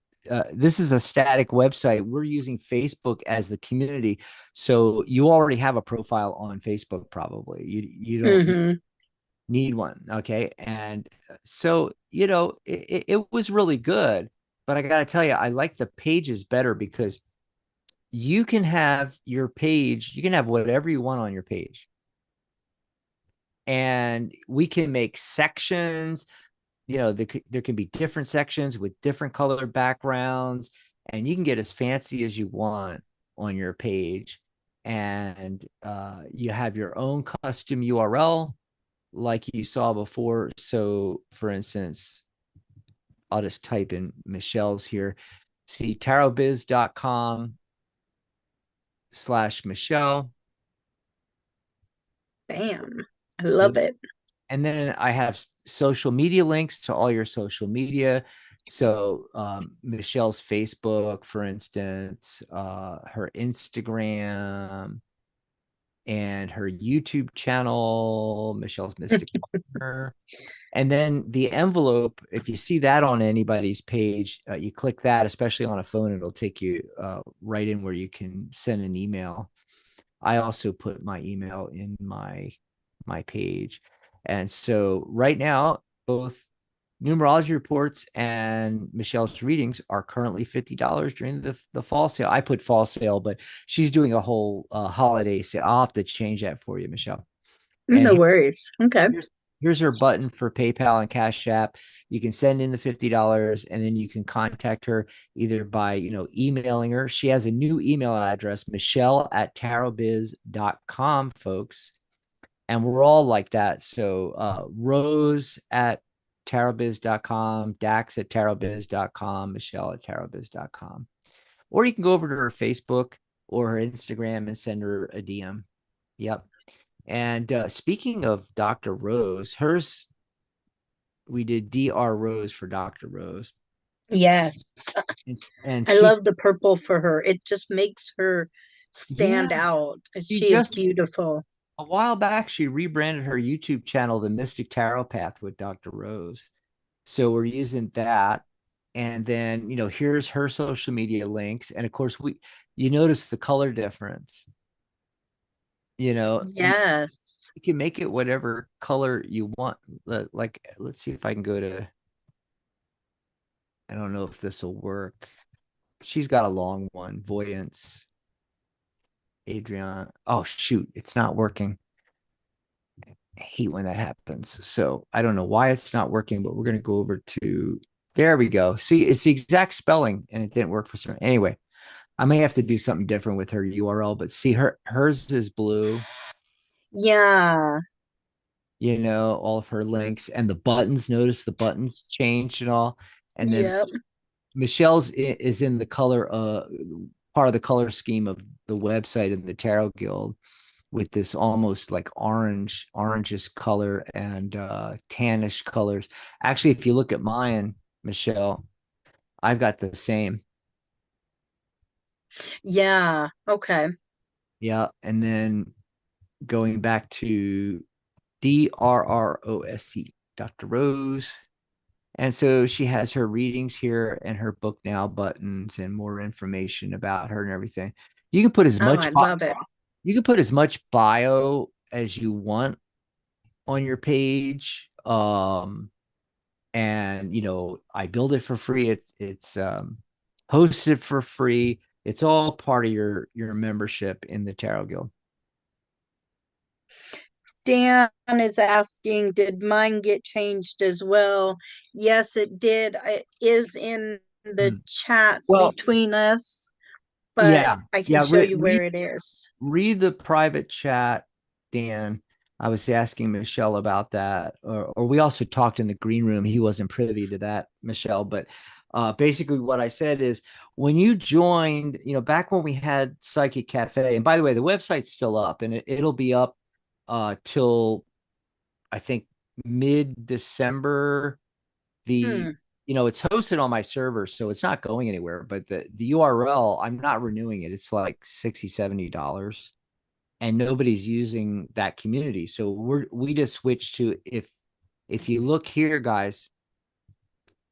Speaker 2: this is a static website. We're using Facebook as the community. So you already have a profile on Facebook, probably. You don't
Speaker 1: Mm-hmm.
Speaker 2: need one. Okay. And so, it was really good. But I got to tell you, I like the pages better because you can have your page, you can have whatever you want on your page. And we can make sections. There can be different sections with different color backgrounds, and you can get as fancy as you want on your page. And you have your own custom URL like you saw before. So, for instance, I'll just type in Michelle's here. See, tarotbiz.com/Michelle.
Speaker 1: Bam. I love it.
Speaker 2: And then I have social media links to all your social media. So Michelle's Facebook, for instance, her Instagram, and her YouTube channel, Michelle's Mystic Partner. And then the envelope, if you see that on anybody's page, you click that, especially on a phone, it'll take you right in where you can send an email. I also put my email in my page. And so right now, both numerology reports and Michelle's readings are currently $50 during the fall sale. I put fall sale, but she's doing a whole holiday sale. I'll have to change that for you, Michelle.
Speaker 1: No
Speaker 2: And
Speaker 1: worries. Okay.
Speaker 2: here's her button for PayPal and Cash App. You can send in the $50, and then you can contact her either by, emailing her. She has a new email address, michelle@tarotbiz.com, folks. And we're all like that. So Rose@tarotbiz.com, Dax@tarotbiz.com, Michelle@tarotbiz.com. Or you can go over to her Facebook or her Instagram and send her a DM. Yep. And speaking of Dr. Rose, hers, we did Dr. Rose for Dr. Rose.
Speaker 1: Yes.
Speaker 2: And
Speaker 1: I
Speaker 2: she,
Speaker 1: love the purple for her. It just makes her
Speaker 2: yeah,
Speaker 1: stand out.
Speaker 2: she
Speaker 1: She is
Speaker 2: just,
Speaker 1: beautiful.
Speaker 2: a while back, she rebranded her YouTube channel, The Mystic Tarot Path with Dr. Rose. So we're using that. And then, here's her social media links. And of course, you notice the color difference. You
Speaker 1: Yes.
Speaker 2: can make it whatever color you want. Like, let's see if I can go to, I don't know if this will work. She's got a long one, Voyance, Adrian. Oh, shoot, it's not working. I hate when that happens. So I don't know why it's not working, but we're going to go over to, there we go. See, it's the exact spelling and it didn't work for some. Anyway, I may have to do something different with her URL, but see, hers is blue,
Speaker 1: Yeah.
Speaker 2: all of her links and the buttons. Notice the buttons changed and all. And then
Speaker 1: Yep.
Speaker 2: Michelle's is in the color, part of the color scheme of the website in the Tarot Guild, with this almost like orangish color and tannish colors. Actually, if you look at mine, Michelle, I've got the same.
Speaker 1: Yeah. Okay.
Speaker 2: Yeah. And then going back to DRROSC, Dr. Rose. And so she has her readings here and her book now buttons and more information about her and everything. You can put as
Speaker 1: Oh,
Speaker 2: much
Speaker 1: I love it.
Speaker 2: you can put as much bio as you want on your page. And I build it for free. It's hosted for free. It's all part of your membership in the Tarot Guild.
Speaker 1: Dan is asking, did mine get changed as well? Yes, it did. It is in the
Speaker 2: Mm.
Speaker 1: chat
Speaker 2: Well,
Speaker 1: between us, but
Speaker 2: yeah,
Speaker 1: I can
Speaker 2: yeah.
Speaker 1: show you where it is.
Speaker 2: Read the private chat, Dan. I was asking Michelle about that, or we also talked in the green room. He wasn't privy to that, Michelle. But basically, what I said is when you joined, back when we had Psychic Cafe, and by the way, the website's still up, and it'll be up till I think mid-December. The
Speaker 1: Hmm.
Speaker 2: It's hosted on my server, so it's not going anywhere. But the URL, I'm not renewing it. It's like $60-$70, and nobody's using that community. So we just switched to, if you look here, guys,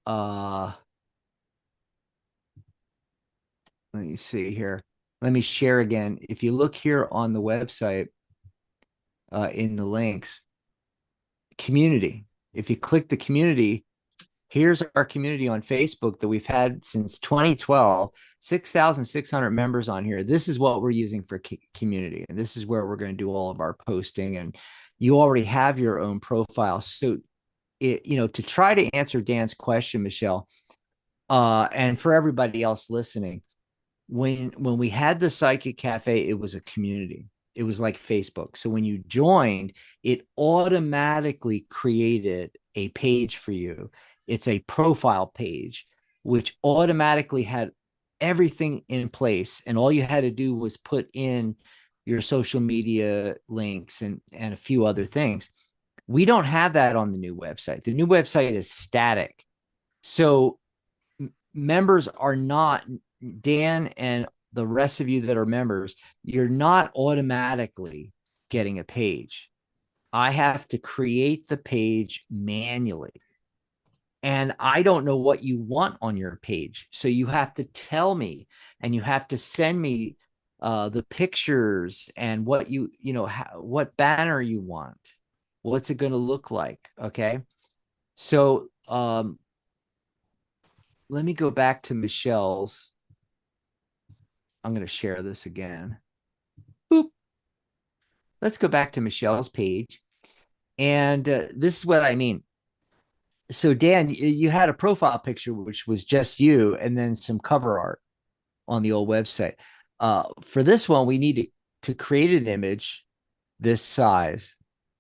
Speaker 2: let me see here. Let me share again. If you look here on the website, in the links, community. If you click the community, here's our community on Facebook that we've had since 2012, 6,600 members on here. This is what we're using for community. And this is where we're going to do all of our posting. And you already have your own profile. So, to try to answer Dan's question, Michelle, and for everybody else listening, when we had the Psychic Cafe, it was a community. It was like Facebook. So when you joined, it automatically created a page for you. It's a profile page, which automatically had everything in place. And all you had to do was put in your social media links and a few other things. We don't have that on the new website. The new website is static. So members are not, Dan and the rest of you that are members, you're not automatically getting a page. I have to create the page manually. And I don't know what you want on your page. So you have to tell me, and you have to send me the pictures and what what banner you want. What's it going to look like? Okay. So let me go back to Michelle's. I'm going to share this again. Boop. Let's go back to Michelle's page. And this is what I mean. So, Dan, you had a profile picture, which was just you, and then some cover art on the old website. For this one, we need to create an image this size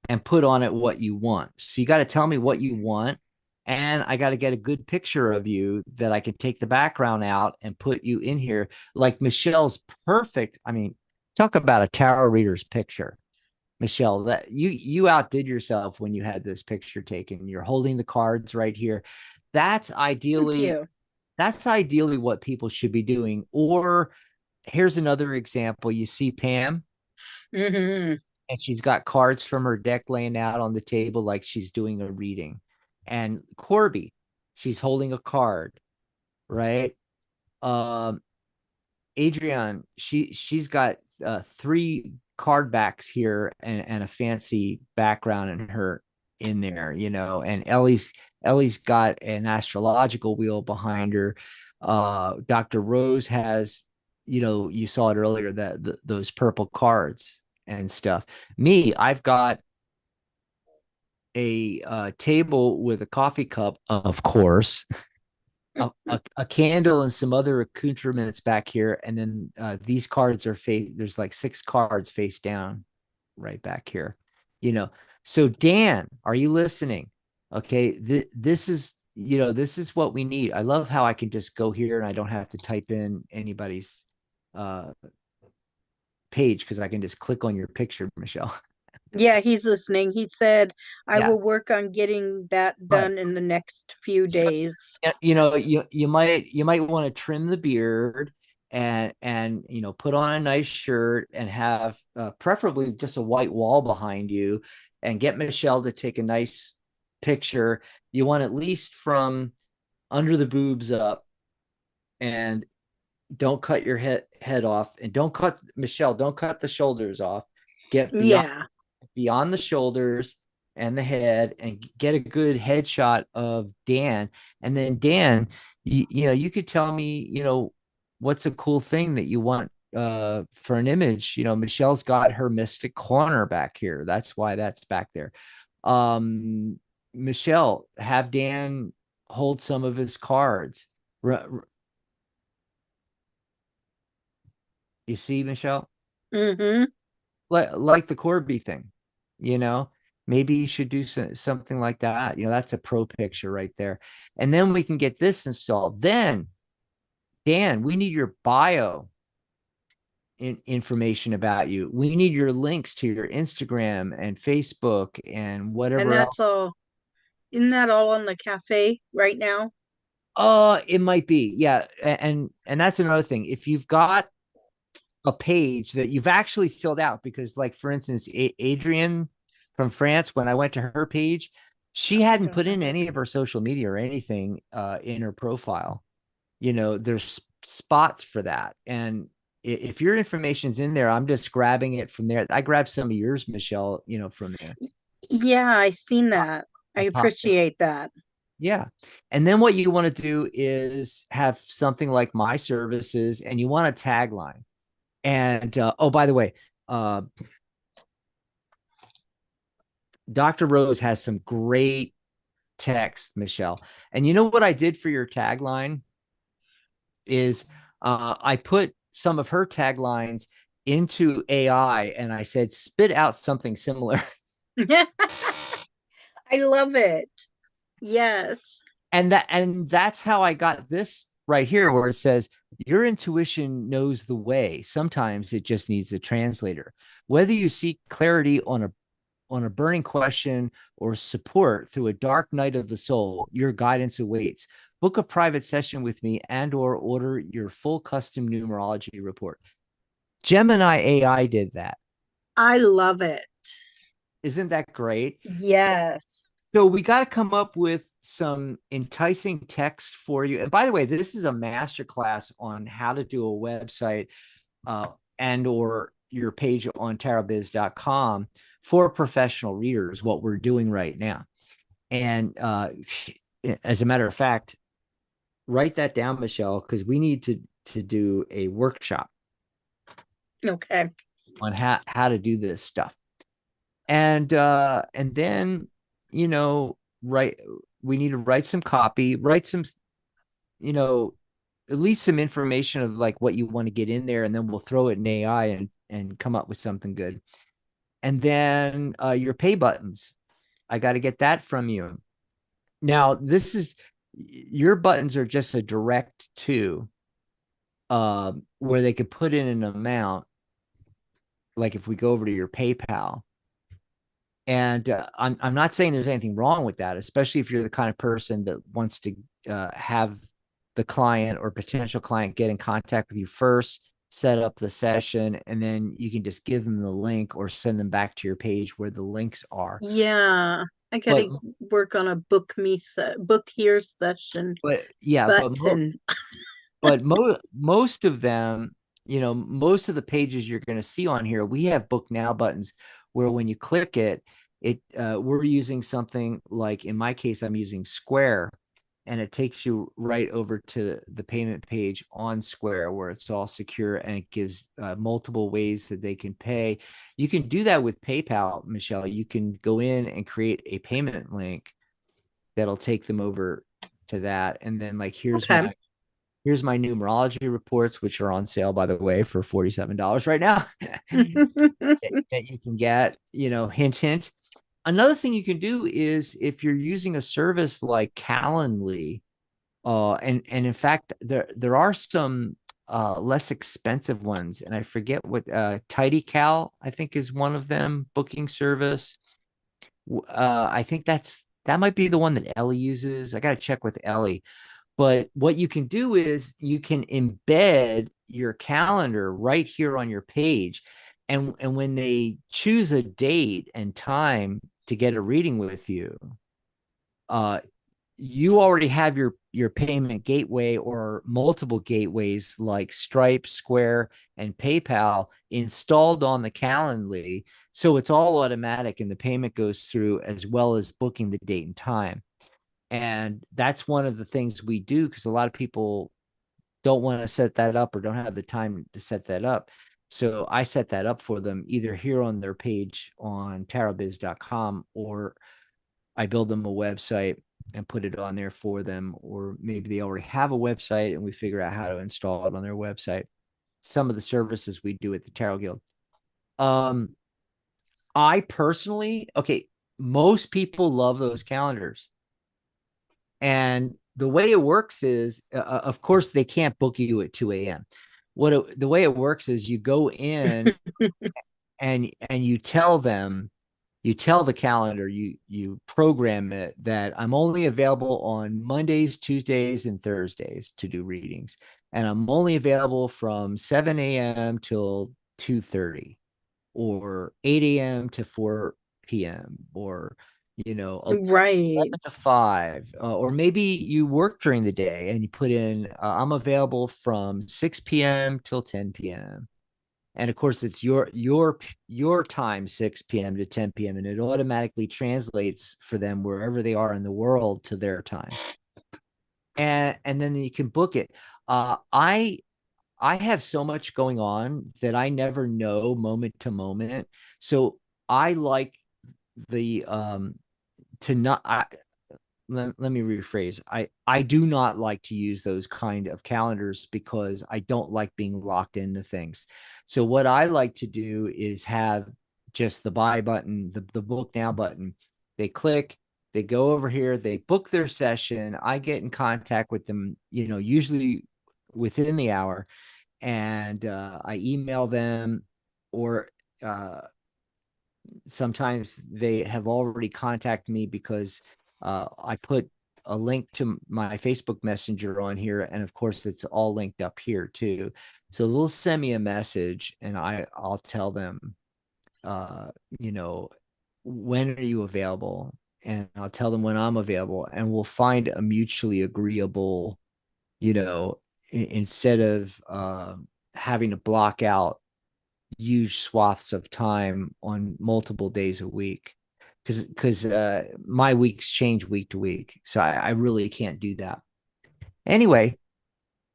Speaker 2: and put on it what you want. So you got to tell me what you want. And I got to get a good picture of you that I can take the background out and put you in here. Like Michelle's perfect. I mean, talk about a tarot reader's picture. Michelle, that you outdid yourself when you had this picture taken. You're holding the cards right here. That's
Speaker 1: Thank
Speaker 2: ideally
Speaker 1: you.
Speaker 2: that's ideally what people should be doing. Or here's another example. You see Pam,
Speaker 1: Hmm.
Speaker 2: and she's got cards from her deck laying out on the table like she's doing a reading. And Corby, she's holding a card, right? Um, Adrienne, she's got three card backs here and a fancy background in her in there, and Ellie's got an astrological wheel behind her. Dr. Rose has, you saw it earlier, that those purple cards and stuff. Me, I've got a table with a coffee cup, of course, a candle and some other accoutrements back here, and then these cards are there's like 6 cards face down right back here, you know so Dan, are you listening? Okay, this is this is what we need. I love how I can just go here and I don't have to type in anybody's uh page, because I can just click on your picture, Michelle.
Speaker 1: Yeah, he's listening. He said, I
Speaker 2: Yeah,
Speaker 1: will work on getting that
Speaker 2: right.
Speaker 1: done in the next few
Speaker 2: So
Speaker 1: days.
Speaker 2: you might want to trim the beard and put on a nice shirt and have preferably just a white wall behind you, and get Michelle to take a nice picture. You want at least from under the boobs up, and don't cut your head off, and don't cut the shoulders off. Get
Speaker 1: Yeah.
Speaker 2: beyond the shoulders and the head, and get a good headshot of Dan. And then Dan, you could tell me, what's a cool thing that you want for an image. Michelle's got her mystic corner back here. That's why that's back there. Um, Michelle, have Dan hold some of his cards. You see, Michelle?
Speaker 1: Hmm.
Speaker 2: Like the Corby thing, you know, maybe you should do something like that. That's a pro picture right there. And then we can get this installed. Then, Dan, we need your bio information about you. We need your links to your Instagram and Facebook and
Speaker 1: And
Speaker 2: whatever
Speaker 1: that's
Speaker 2: else.
Speaker 1: all. Isn't that all on the cafe right now?
Speaker 2: It might be. Yeah. And that's another thing. If you've got a page that you've actually filled out, because like for instance, Adrienne from France, when I went to her page, she
Speaker 1: I
Speaker 2: hadn't
Speaker 1: don't
Speaker 2: put
Speaker 1: have
Speaker 2: in
Speaker 1: it.
Speaker 2: any of her social media or anything in her profile. There's spots for that. And if your information's in there, I'm just grabbing it from there. I grabbed some of yours, Michelle, from there.
Speaker 1: Yeah, I seen that. I
Speaker 2: I popped it.
Speaker 1: appreciate that.
Speaker 2: Yeah. And then what you want to do is have something like my services, and you want a tagline. And oh, by the way, uh, Dr. Rose has some great text, Michelle. And you know what I did for your tagline is I put some of her taglines into AI, and I said, spit out something similar.
Speaker 1: I love it. Yes.
Speaker 2: And that's how I got this right here, where it says your intuition knows the way. Sometimes it just needs a translator. Whether you seek clarity on a burning question or support through a dark night of the soul, your guidance awaits. Book a private session with me and or order your full custom numerology report. Gemini AI did that.
Speaker 1: I love it.
Speaker 2: Isn't that great?
Speaker 1: Yes.
Speaker 2: So we got to come up with some enticing text for you. And by the way, this is a masterclass on how to do a website uh, and or your page on tarotbiz.com for professional readers, what we're doing right now. And as a matter of fact, write that down, Michelle, because we need to do a workshop
Speaker 1: Okay.
Speaker 2: on how to do this stuff. And then, you know, write we need to write some copy, write some, you know, at least some information of like what you want to get in there, and then we'll throw it in AI and come up with something good. And then your pay buttons. I got to get that from you. Now, this is your buttons are just a direct to where they could put in an amount. Like if we go over to your PayPal, and I'm not saying there's anything wrong with that, especially if you're the kind of person that wants to have the client or potential client get in contact with you first, set up the session, and then you can just give them the link or send them back to your page where the links are.
Speaker 1: Yeah. I
Speaker 2: But
Speaker 1: gotta work on a book here session
Speaker 2: yeah,
Speaker 1: button.
Speaker 2: most of them, you know, most of the pages you're going to see on here, we have book now buttons where when you click it, we're using something like, in my case, I'm using Square, and it takes you right over to the payment page on Square where it's all secure, and it gives multiple ways that they can pay. You can do that with PayPal, Michelle. You can go in and create a payment link that'll take them over to that, and then like
Speaker 1: Okay.
Speaker 2: here's my numerology reports, which are on sale, by the way, for $47 right now. That you can get, you know, hint, hint. Another thing you can do is if you're using a service like Calendly, and in fact, there are some less expensive ones, and I forget what TidyCal, I think, is one of them, booking service. I think that might be the one that Ellie uses. I got to check with Ellie. But what you can do is you can embed your calendar right here on your page. And when they choose a date and time to get a reading with you, uh, you already have your payment gateway or multiple gateways like Stripe, Square, and PayPal installed on the Calendly. So it's all automatic and the payment goes through as well as booking the date and time. And that's one of the things we do because a lot of people don't want to set that up or don't have the time to set that up. So I set that up for them either here on their page on tarotbiz.com, or I build them a website and put it on there for them, or maybe they already have a website and we figure out how to install it on their website. Some of the services we do at the Tarot Guild. Um, I personally, okay, most people love those calendars. And the way it works is, of course, they can't book you at 2 a.m. The way it works is you go in and you tell them, you tell the calendar, you program it that I'm only available on Mondays, Tuesdays, and Thursdays to do readings, and I'm only available from 7 a.m. till 2:30, or 8 a.m. to 4 p.m., or you know,
Speaker 1: Right.
Speaker 2: 11 to 5, or maybe you work during the day and you put in I'm available from 6 p.m. till 10 p.m., and of course it's your time, 6 p.m. to 10 p.m., and it automatically translates for them wherever they are in the world to their time, and then you can book it. I have so much going on that I never know moment to moment, so I like the to not let me rephrase. I do not like to use those kind of calendars because I don't like being locked into things. So what I like to do is have just the buy button, the book now button. They click, They go over here, they book their session. I get in contact with them, usually within the hour, and I email them, or sometimes they have already contacted me because I put a link to my Facebook Messenger on here, and of course it's all linked up here too. So they'll send me a message, and I'll tell them, uh, you know, when are you available? And I'll tell them when I'm available, and we'll find a mutually agreeable, instead of having to block out huge swaths of time on multiple days a week, because my weeks change week to week, so I really can't do that anyway.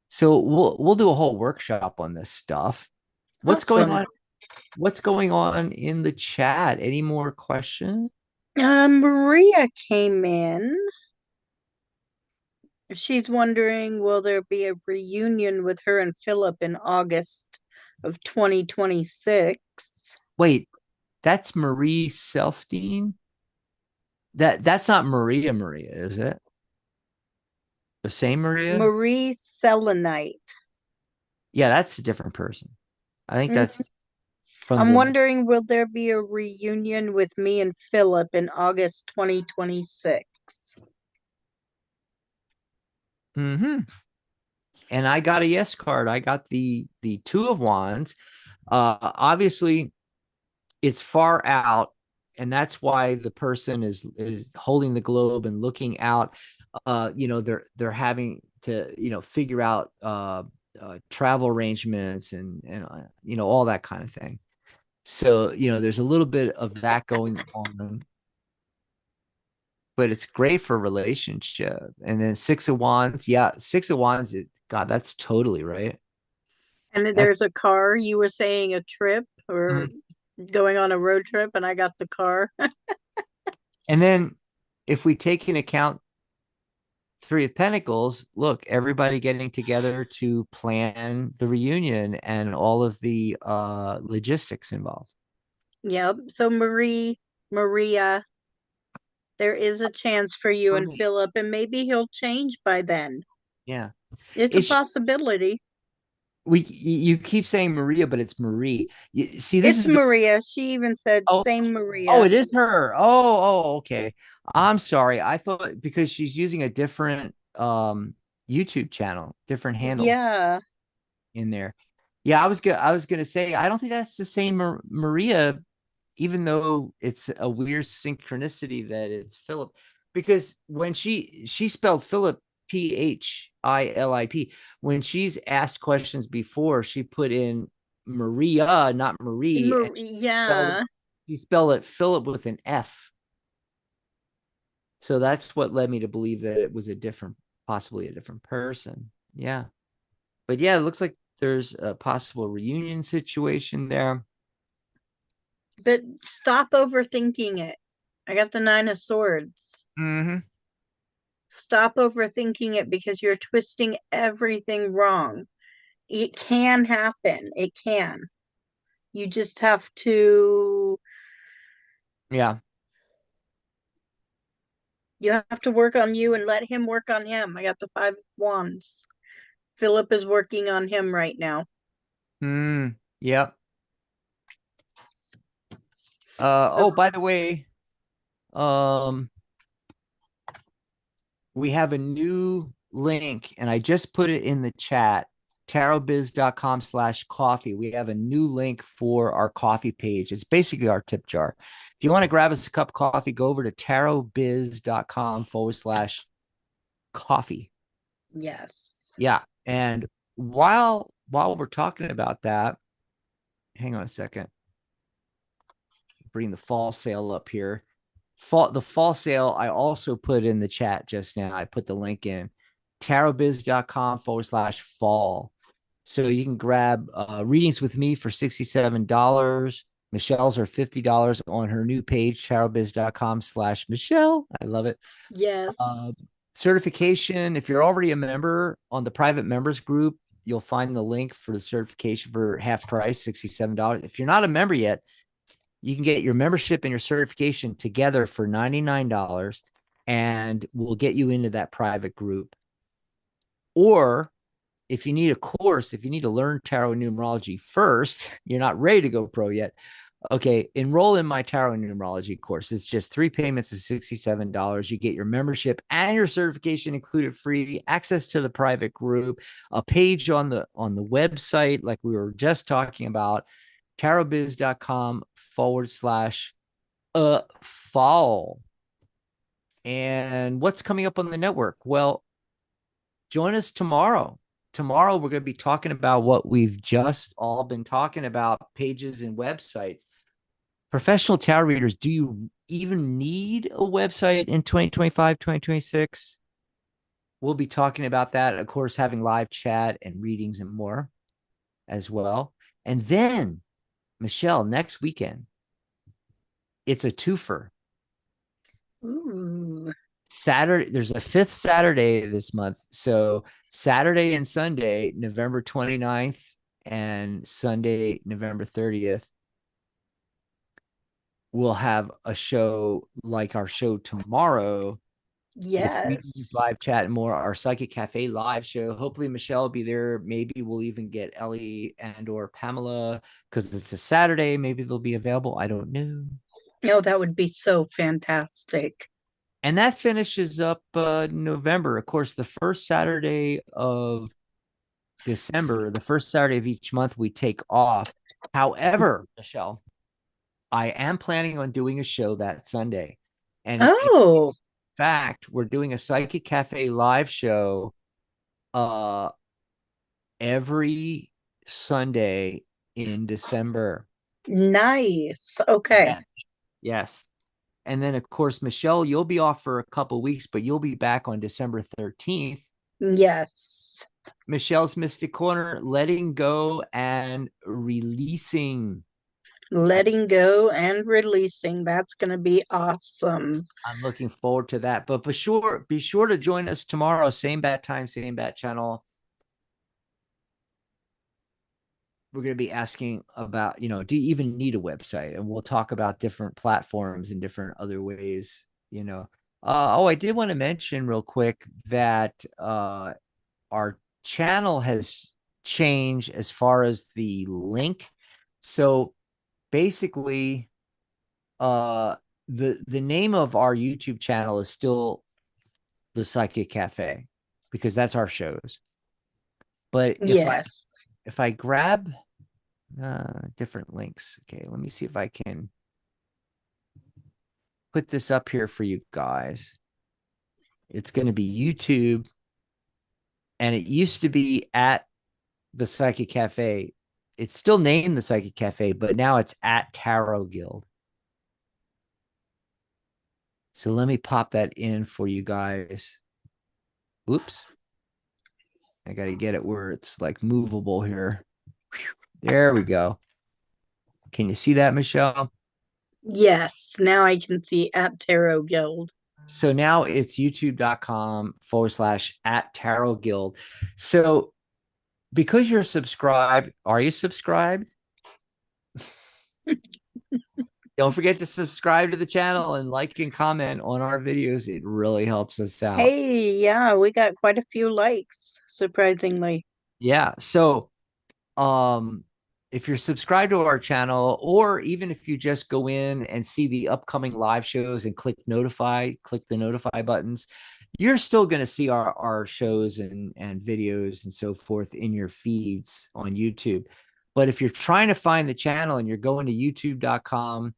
Speaker 2: So we'll do a whole workshop on this stuff. What's going
Speaker 1: Awesome.
Speaker 2: on? What's going on in the chat? Any more questions?
Speaker 1: Maria came in. She's wondering, will there be a reunion with her and Philip in August of 2026?
Speaker 2: Wait, that's Marie Selstein. That's not Maria, is it? The same Maria?
Speaker 1: Marie Selenite.
Speaker 2: Yeah, that's a different person. I think that's
Speaker 1: Mhm.
Speaker 2: from
Speaker 1: I'm
Speaker 2: the.
Speaker 1: wondering, will there be a reunion with me and Philip in August 2026?
Speaker 2: Mm-hmm. And I got a yes card. I got the two of wands. Obviously, it's far out, and that's why the person is holding the globe and looking out. They're having to figure out travel arrangements, and all that kind of thing. So there's a little bit of that going on, but it's great for relationship. And then Six of Wands, yeah, Six of Wands. God, that's totally right.
Speaker 1: And
Speaker 2: That's
Speaker 1: there's a car. You were saying a trip or
Speaker 2: mhm.
Speaker 1: going on a road trip, and I got the car.
Speaker 2: And then if we take into account Three of Pentacles, look, everybody getting together to plan the reunion and all of the logistics involved.
Speaker 1: Yep. So Maria, there is a chance for you
Speaker 2: For
Speaker 1: and
Speaker 2: me.
Speaker 1: Philip, and maybe he'll change by then.
Speaker 2: Yeah.
Speaker 1: It's a
Speaker 2: It's just
Speaker 1: possibility.
Speaker 2: you keep saying Maria, but it's Marie. See, this
Speaker 1: It's
Speaker 2: is the.
Speaker 1: Maria. She even said
Speaker 2: Oh,
Speaker 1: same
Speaker 2: oh,
Speaker 1: Maria.
Speaker 2: it is her. Oh, okay. I'm sorry. I thought because she's using a different YouTube channel, different handle
Speaker 1: Yeah.
Speaker 2: in there. Yeah, I was gonna say I don't think that's the same Maria, even though it's a weird synchronicity that it's Philip, because when she spelled Philip Philip. When she's asked questions before, she put in Maria, not Marie, and spelled
Speaker 1: Yeah.
Speaker 2: she spelled it Philip with an F. So that's what led me to believe that it was possibly a different person. Yeah. But yeah, it looks like there's a possible reunion situation there.
Speaker 1: But stop overthinking it. I got the Nine of Swords.
Speaker 2: Mm-hmm.
Speaker 1: Stop overthinking it because you're twisting everything wrong. It can happen. It can. You just have to
Speaker 2: Yeah.
Speaker 1: you have to work on you and let him work on him. I got the Five of Wands. Philip is working on him right now.
Speaker 2: Yep.
Speaker 1: So
Speaker 2: By the way, um, we have a new link, and I just put it in the chat, tarotbiz.com/coffee. We have a new link for our coffee page. It's basically our tip jar. If you want to grab us a cup of coffee, go over to tarotbiz.com/coffee.
Speaker 1: yes.
Speaker 2: Yeah. And while we're talking about that, hang on a second. Bring the fall sale up here. The fall sale, I also put in the chat just now. I put the link in tarotbiz.com/fall. So you can grab readings with me for $67. Michelle's are $50 on her new page, tarotbiz.com/Michelle. I love it. Uh,
Speaker 1: Yes.
Speaker 2: Certification. If you're already a member on the private members group, you'll find the link for the certification for half price, $67. If you're not a member yet, you can get your membership and your certification together for $99. and we'll get you into that private group. Or if you need a course, if you need to learn tarot and numerology first, you're not ready to go pro yet. Okay, enroll in my tarot and numerology course. It's just 3 payments of $67. You get your membership and your certification included free, access to the private group, a page on the website, like we were just talking about, tarotbiz.com/fall. And what's coming up on the network? Well, join us tomorrow. Tomorrow, we're going to be talking about what we've just all been talking about, pages and websites. Professional tarot readers, do you even need a website in 2025, 2026? We'll be talking about that, of course, having live chat and readings and more as well. And then, Michelle, next weekend, it's a twofer.
Speaker 1: Ooh.
Speaker 2: Saturday, there's a fifth Saturday this month. So Saturday and Sunday, November 29th and Sunday, November 30th, we'll have a show like our show tomorrow with readings,
Speaker 1: Yes.
Speaker 2: live chat, and more. Our Psychic Cafe live show. Hopefully Michelle will be there. Maybe we'll even get Ellie and or Pamela because it's a Saturday. Maybe they'll be available. I don't know.
Speaker 1: Oh, that would be so fantastic.
Speaker 2: And that finishes up November. Of course, the first Saturday of December, the first Saturday of each month, we take off. However, Michelle, I am planning on doing a show that Sunday. And in
Speaker 1: Oh,
Speaker 2: fact, we're doing a Psychic Cafe live show every Sunday in December.
Speaker 1: nice. Okay.
Speaker 2: Yes. Yes. And then, of course, Michelle, you'll be off for a couple weeks, but you'll be back on December 13th.
Speaker 1: Yes.
Speaker 2: Michelle's Mystic Corner, letting go and releasing.
Speaker 1: Letting go and releasing. That's going to be awesome.
Speaker 2: I'm looking forward to that. But be sure to join us tomorrow. Same bat time, same bat channel. We're going to be asking about, do you even need a website? And we'll talk about different platforms and different other ways. I did want to mention real quick that our channel has changed as far as the link. So basically, the name of our YouTube channel is still the Psychic Cafe because that's our shows. But
Speaker 1: Yes.
Speaker 2: if I grab different links, okay, let me see if I can put this up here for you guys. It's going to be YouTube, and it used to be at the Psychic Cafe. It's still named the Psychic Cafe, but now it's at Tarot Guild. So let me pop that in for you guys. Oops. I got to get it where it's like movable here. There we go. Can you see that, Michelle?
Speaker 1: Yes. Now I can see at Tarot Guild.
Speaker 2: So now it's youtube.com/at Tarot Guild. So because you're subscribed, are you subscribed? Don't forget to subscribe to the channel and like and comment on our videos. It really helps us out.
Speaker 1: Hey, yeah, we got quite a few likes, surprisingly.
Speaker 2: Yeah. So if you're subscribed to our channel, or even if you just go in and see the upcoming live shows and click the notify buttons, you're still going to see our shows and videos and so forth in your feeds on YouTube. But if you're trying to find the channel and you're going to youtube.com/@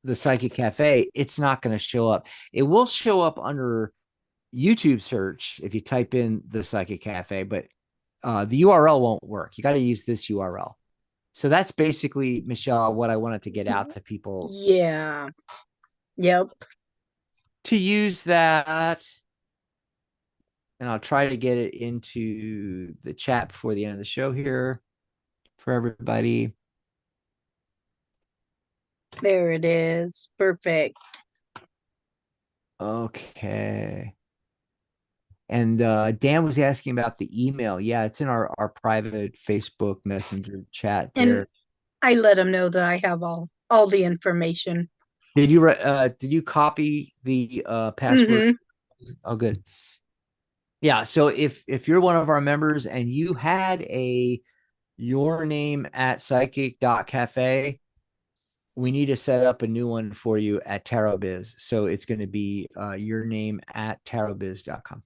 Speaker 2: the Psychic Cafe, it's not going to show up. It will show up under YouTube search if you type in the Psychic Cafe, but the URL won't work. You got to use this URL. So that's basically, Michelle, what I wanted to get out to people.
Speaker 1: Yeah. Yep.
Speaker 2: To use that, and I'll try to get it into the chat before the end of the show here for everybody.
Speaker 1: There it is. Perfect.
Speaker 2: Okay. And Dan was asking about the email. Yeah, it's in our private Facebook Messenger chat
Speaker 1: And
Speaker 2: there.
Speaker 1: I let them know that I have all the information.
Speaker 2: did you copy the password?
Speaker 1: Mm-hmm.
Speaker 2: Oh, good. Yeah. So if you're one of our members and you had a your name at psychic.cafe, we need to set up a new one for you at Tarot Biz. So it's going to be your name at tarotbiz.com.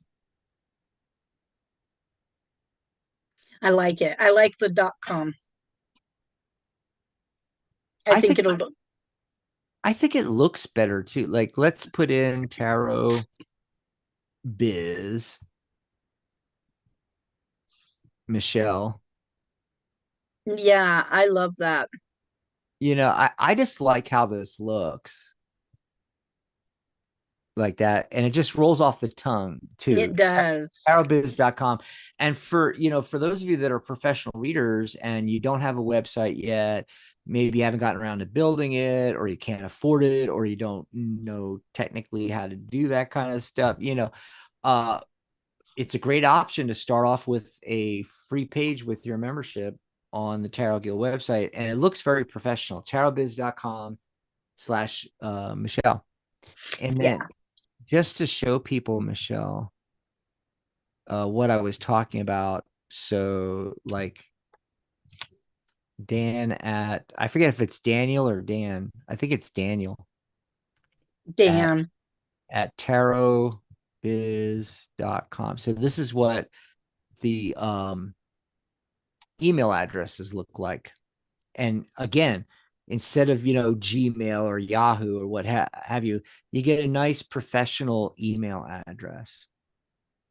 Speaker 1: I like it. I like the .com. I
Speaker 2: I
Speaker 1: think
Speaker 2: think
Speaker 1: it'll.
Speaker 2: I think it looks better too. Like let's put in Tarot Biz Michelle.
Speaker 1: Yeah, I love that.
Speaker 2: I just like how this looks like that. And it just rolls off the tongue too.
Speaker 1: It does.
Speaker 2: Tarotbiz.com. And for those of you that are professional readers and you don't have a website yet, maybe you haven't gotten around to building it, or you can't afford it, or you don't know technically how to do that kind of stuff, uh, it's a great option to start off with a free page with your membership on the Tarot Guild website. And it looks very professional. Tarotbiz.com/Michelle. And
Speaker 1: Yeah.
Speaker 2: then just to show people, Michelle, what I was talking about. So, like Dan I forget if it's Daniel or Dan. I think it's Daniel at
Speaker 1: Damn.
Speaker 2: tarotbiz.com. So this is what the email addresses look like. And again, instead of Gmail or Yahoo or what have you, you get a nice professional email address.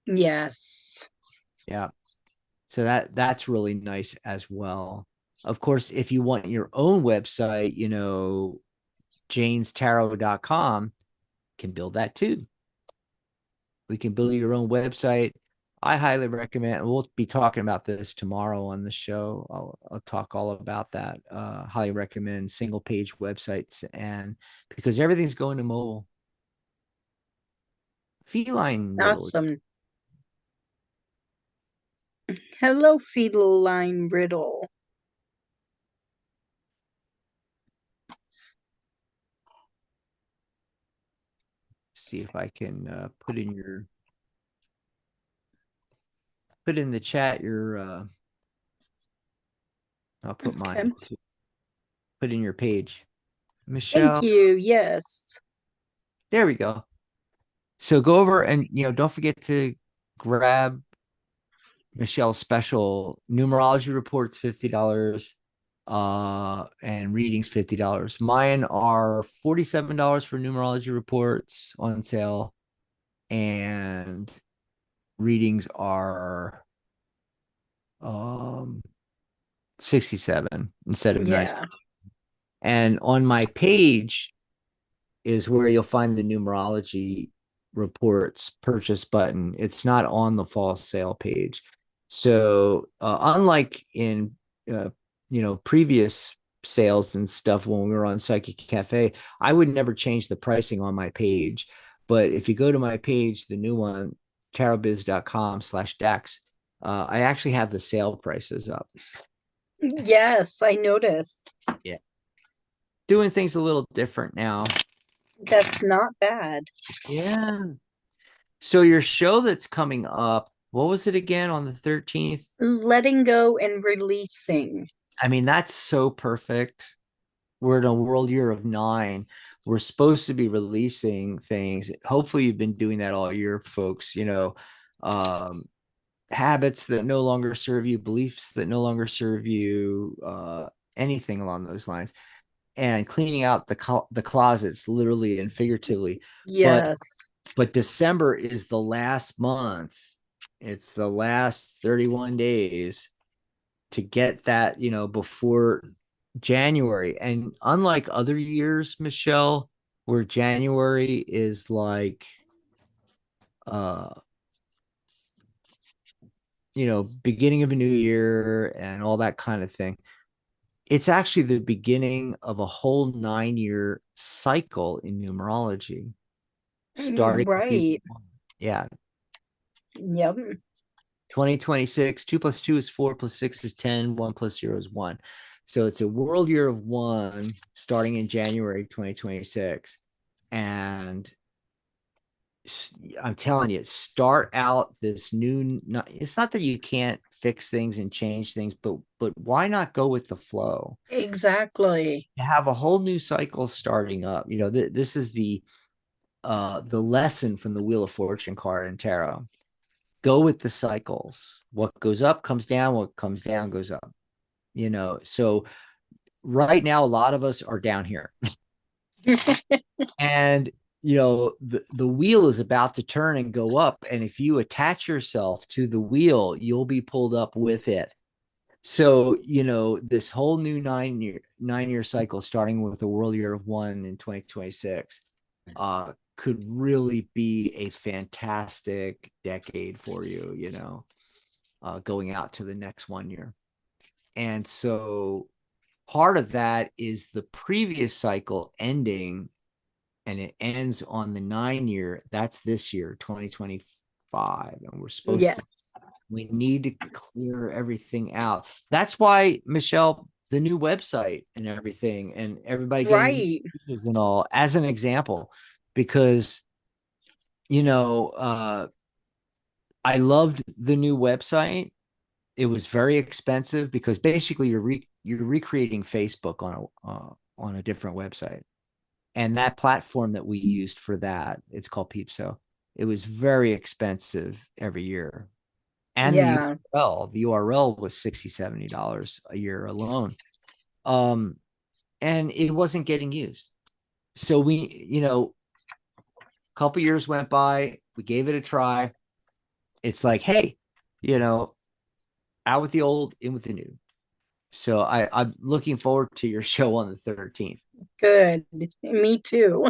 Speaker 1: Yes.
Speaker 2: Yeah. So that's really nice as well. Of course, if you want your own website, janestarot.com can build that too. We can build your own website. I highly recommend. We'll be talking about this tomorrow on the show. I'll talk all about that. Highly recommend single page websites, and because everything's going to mobile. Feline riddle.
Speaker 1: Awesome. Hello, feline riddle.
Speaker 2: See if I can put in the chat your I'll put
Speaker 1: Okay.
Speaker 2: mine to put in your page.
Speaker 1: Thank
Speaker 2: Michelle,
Speaker 1: you. Yes.
Speaker 2: there we go. So go over and don't forget to grab Michelle's special numerology reports, $50, and readings, $50. Mine are $47 for numerology reports on sale, and readings are 67 instead of 90.
Speaker 1: Yeah.
Speaker 2: And on my page is where you'll find the numerology reports purchase button. It's not on the fall sale page. So unlike in previous sales and stuff when we were on Psychic Cafe, I would never change the pricing on my page. But if you go to my page, the new one, tarotbiz.com/Dex, I actually have the sale prices up.
Speaker 1: Yes, I noticed.
Speaker 2: Yeah. Doing things a little different now.
Speaker 1: That's not bad.
Speaker 2: Yeah. So your show that's coming up, what was it again on the 13th?
Speaker 1: Letting go and releasing.
Speaker 2: I mean, that's so perfect. We're in a world year of 9. We're supposed to be releasing things. Hopefully you've been doing that all year, folks. Um, habits that no longer serve you, beliefs that no longer serve you, anything along those lines, and cleaning out the closets, literally and figuratively. But
Speaker 1: Yes.
Speaker 2: but December is the last month. It's the last 31 days to get that, before January. And unlike other years, Michelle, where January is like uh beginning of a new year and all that kind of thing. It's actually the beginning of a whole 9-year cycle in numerology, starting with the
Speaker 1: Right.
Speaker 2: yeah,
Speaker 1: Yep.
Speaker 2: 2026, 2 plus 2 is 4 plus 6 is 10, 1 plus 0 is 1. So it's a world year of one starting in January 2026. And I'm telling you, start out this new. It's not that you can't fix things and change things, but why not go with the flow?
Speaker 1: Exactly.
Speaker 2: You have a whole new cycle starting up. This is the lesson from the Wheel of Fortune card in tarot. Go with the cycles. What goes up comes down. What comes down goes up. So right now a lot of us are down here, and the wheel is about to turn and go up, and if you attach yourself to the wheel, you'll be pulled up with it. So this whole new 9-year cycle starting with a world year of one in 2026 could really be a fantastic decade for you, going out to the next 1 year. And so part of that is the previous cycle ending, and it ends on the 9-year. That's this year, 2025. And
Speaker 1: Yes.
Speaker 2: we need to clear everything out. That's why, Michelle, the new website and everything, and everybody getting
Speaker 1: Right.
Speaker 2: pages and all, as an example, because, I loved the new website. It was very expensive because basically you're recreating Facebook on a different website. And that platform that we used for that, it's called Peepso. It was very expensive every year. And
Speaker 1: Yeah.
Speaker 2: the URL was $60-$70 a year alone. And it wasn't getting used. So a couple years went by, we gave it a try. It's like, hey, out with the old, in with the new. So I'm looking forward to your show on the 13th.
Speaker 1: Good. Me too.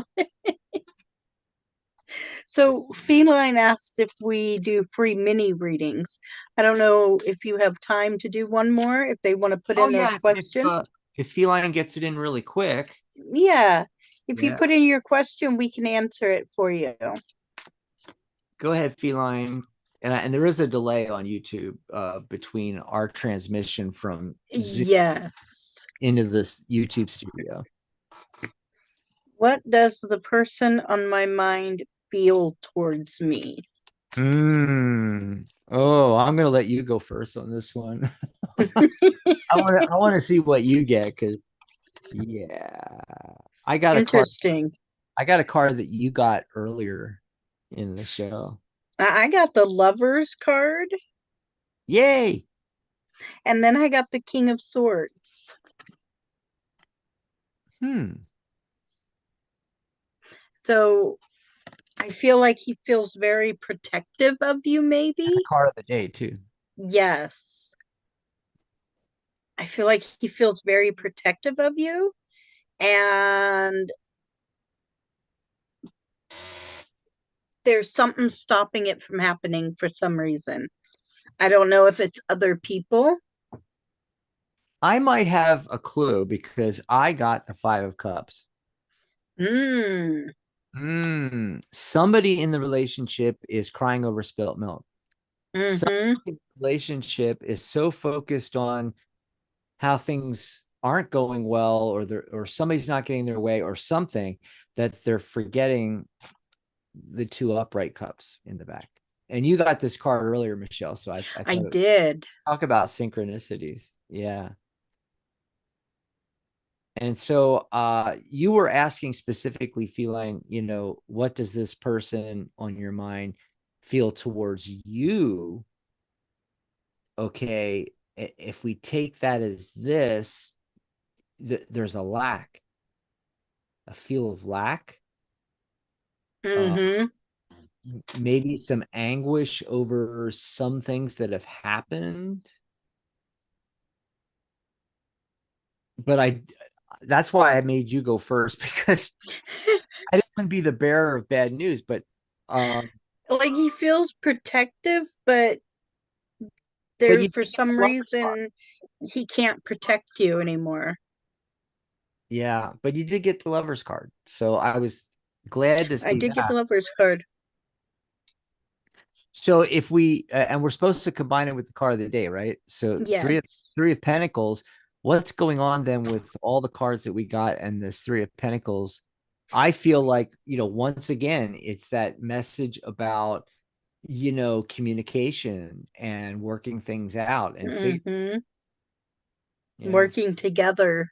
Speaker 1: So Feline asked if we do free mini readings. I don't know if you have time to do one more, if they want to put
Speaker 2: Oh
Speaker 1: in their
Speaker 2: yeah,
Speaker 1: question.
Speaker 2: if Feline gets it in really quick,
Speaker 1: Yeah. If you
Speaker 2: yeah,
Speaker 1: put in your question, we can answer it for you.
Speaker 2: go ahead, Feline. And there is a delay on YouTube between our transmission from Zoom
Speaker 1: Yes.
Speaker 2: into this YouTube studio.
Speaker 1: What does the person on my mind feel towards me?
Speaker 2: Oh, I'm gonna let you go first on this one. I want to see what you get, because yeah, I got a card.
Speaker 1: Interesting.
Speaker 2: I got a card that you got earlier in the show.
Speaker 1: I got the Lovers card,
Speaker 2: Yay!
Speaker 1: and then I got the King of Swords.
Speaker 2: Hmm.
Speaker 1: So I feel like he feels very protective of you,
Speaker 2: And the
Speaker 1: maybe.
Speaker 2: card of the day too.
Speaker 1: Yes. I feel like he feels very protective of you. And there's something stopping it from happening for some reason. I don't know if it's other people.
Speaker 2: I might have a clue because I got the Five of Cups.
Speaker 1: Mm,
Speaker 2: Somebody in the relationship is crying over spilt milk. Somebody
Speaker 1: mm-hmm.
Speaker 2: in the relationship is so focused on how things aren't going well, or somebody's not getting their way or something, that they're forgetting the two upright cups in the back. And you got this card earlier, Michelle. So I
Speaker 1: I
Speaker 2: thought,
Speaker 1: did.
Speaker 2: talk about synchronicities. Yeah. And so you were asking specifically, Feline, what does this person on your mind feel towards you? Okay, if we take that as this, there's a lack, a feel of lack, uh,
Speaker 1: Mm-hmm.
Speaker 2: maybe some anguish over some things that have happened. But that's why I made you go first, because I didn't want to be the bearer of bad news. But um,
Speaker 1: Like he feels protective, but
Speaker 2: but
Speaker 1: there
Speaker 2: you
Speaker 1: for
Speaker 2: did get the
Speaker 1: some
Speaker 2: Lovers card.
Speaker 1: reason he can't protect you anymore.
Speaker 2: Yeah, but you did get the Lovers card, so I was glad to
Speaker 1: I
Speaker 2: see
Speaker 1: did get the
Speaker 2: that.
Speaker 1: Lovers card.
Speaker 2: So if we and we're supposed to combine it with the card of the day, right? So three of
Speaker 1: Yes.
Speaker 2: three of Pentacles. what's going on then with all the cards that we got and this Three of Pentacles? I feel like, once again, it's that message about, communication and working things out and figure.
Speaker 1: Hmm.
Speaker 2: Yeah.
Speaker 1: Working together.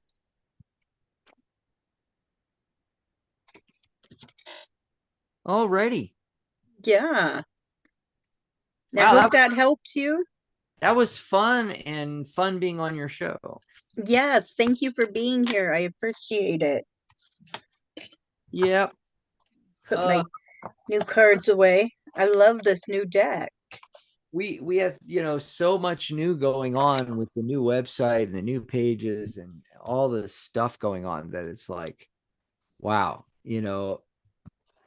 Speaker 2: Alrighty.
Speaker 1: Yeah. I
Speaker 2: Wow,
Speaker 1: hope that helps you.
Speaker 2: that was fun and fun being on your show.
Speaker 1: Yes, thank you for being here. I appreciate it.
Speaker 2: Yep.
Speaker 1: Put
Speaker 2: Uh
Speaker 1: my new cards away. I love this new deck.
Speaker 2: we have, so much new going on with the new website and the new pages and all this stuff going on that it's like, wow,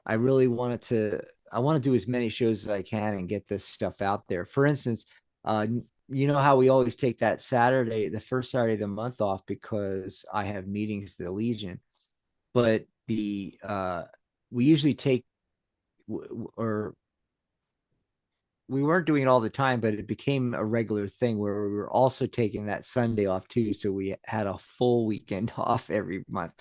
Speaker 2: I really I want to do as many shows as I can and get this stuff out there. For instance, you know how we always take that Saturday, the first Saturday of the month off because I have meetings at the Legion, but we usually take or we weren't doing it all the time, but it became a regular thing where we were also taking that Sunday off too. So we had a full weekend off every month.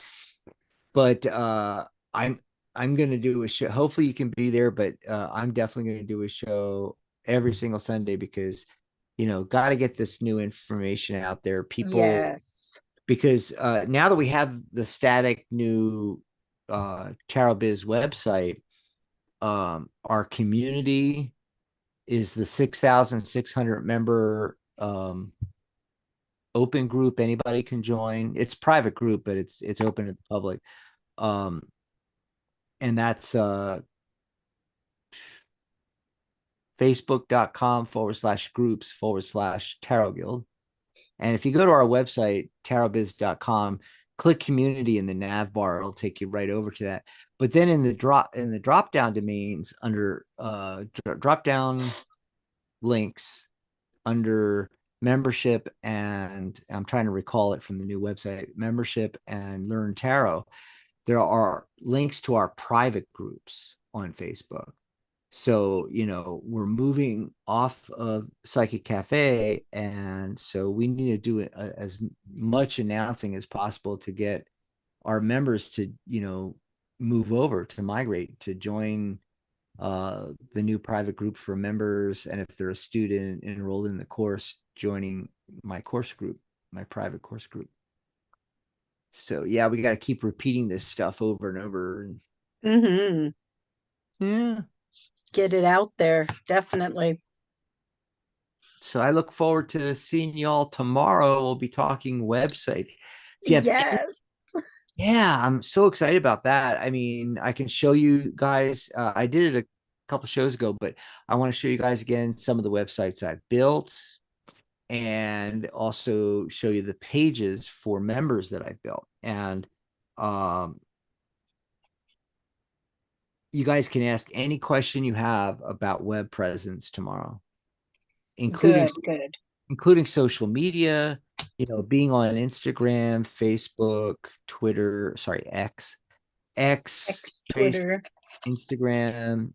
Speaker 2: But I'm I'm gonna do a show. Hopefully you can be there, but I'm definitely gonna do a show every single Sunday because got to get this new information out there. People,
Speaker 1: Yes.
Speaker 2: because now that we have the static new Tarot Biz website, our community is the 6,600 member open group. Anybody can join. It's private group, but it's open to the public. Um, and that's facebook.com/groups/tarot guild. And if you go to our website, tarotbiz.com, click community in the nav bar, it'll take you right over to that. But then in the drop down domains under drop down links under membership, and I'm trying to recall it from the new website, membership and learn tarot, there are links to our private groups on Facebook. So, we're moving off of Psychic Cafe. And so we need to do as much announcing as possible to get our members to, move over, to migrate, to join the new private group for members. And if they're a student enrolled in the course, joining my course group, my private course group. So, yeah, we got to keep repeating this stuff over and over.
Speaker 1: Hmm.
Speaker 2: Yeah.
Speaker 1: Get it out there. Definitely.
Speaker 2: So I look forward to seeing y'all tomorrow. We'll be talking website. If you have any,
Speaker 1: Yes.
Speaker 2: yeah, I'm so excited about that. I mean, I can show you guys. I did it a couple shows ago, but I want to show you guys again some of the websites I've built and also show you the pages for members that I've built. And um, you guys can ask any question you have about web presence tomorrow, including
Speaker 1: Good, good.
Speaker 2: social media, being on Instagram, Facebook, Twitter, sorry, X,
Speaker 1: Ex
Speaker 2: Face,
Speaker 1: Twitter.
Speaker 2: Instagram.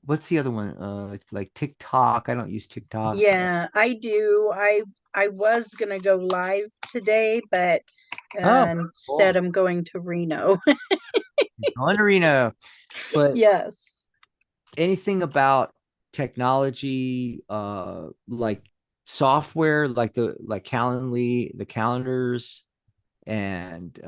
Speaker 2: What's the other one? Like TikTok. I don't use TikTok.
Speaker 1: Yeah, I do. I was gonna go live today, but
Speaker 2: Oh,
Speaker 1: instead
Speaker 2: cool.
Speaker 1: I'm going to Reno.
Speaker 2: On Reno. But
Speaker 1: Yes.
Speaker 2: anything about technology, like software, like Calendly, the calendars, and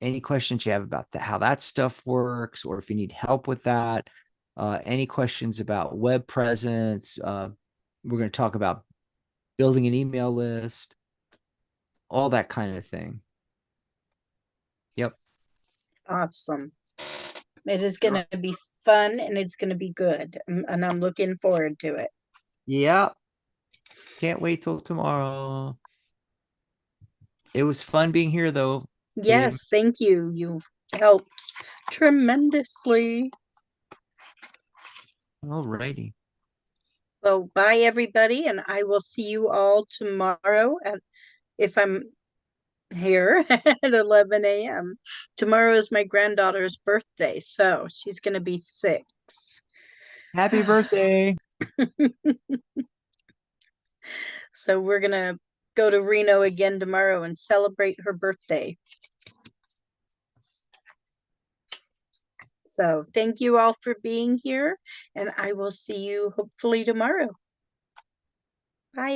Speaker 2: any questions you have about how that stuff works, or if you need help with that, any questions about web presence. We're going to talk about building an email list, all that kind of thing. Yep.
Speaker 1: Awesome. It is gonna be fun and it's gonna be good. And I'm looking forward to it.
Speaker 2: Yeah. Can't wait till tomorrow. It was fun being here, though, Kim.
Speaker 1: Yes, thank you. You've helped tremendously.
Speaker 2: All righty.
Speaker 1: Well, bye everybody, and I will see you all tomorrow if I'm here at 11 a.m. Tomorrow is my granddaughter's birthday, so she's going to be 6.
Speaker 2: Happy birthday.
Speaker 1: So we're going to go to Reno again tomorrow and celebrate her birthday. So thank you all for being here, and I will see you hopefully tomorrow. Bye.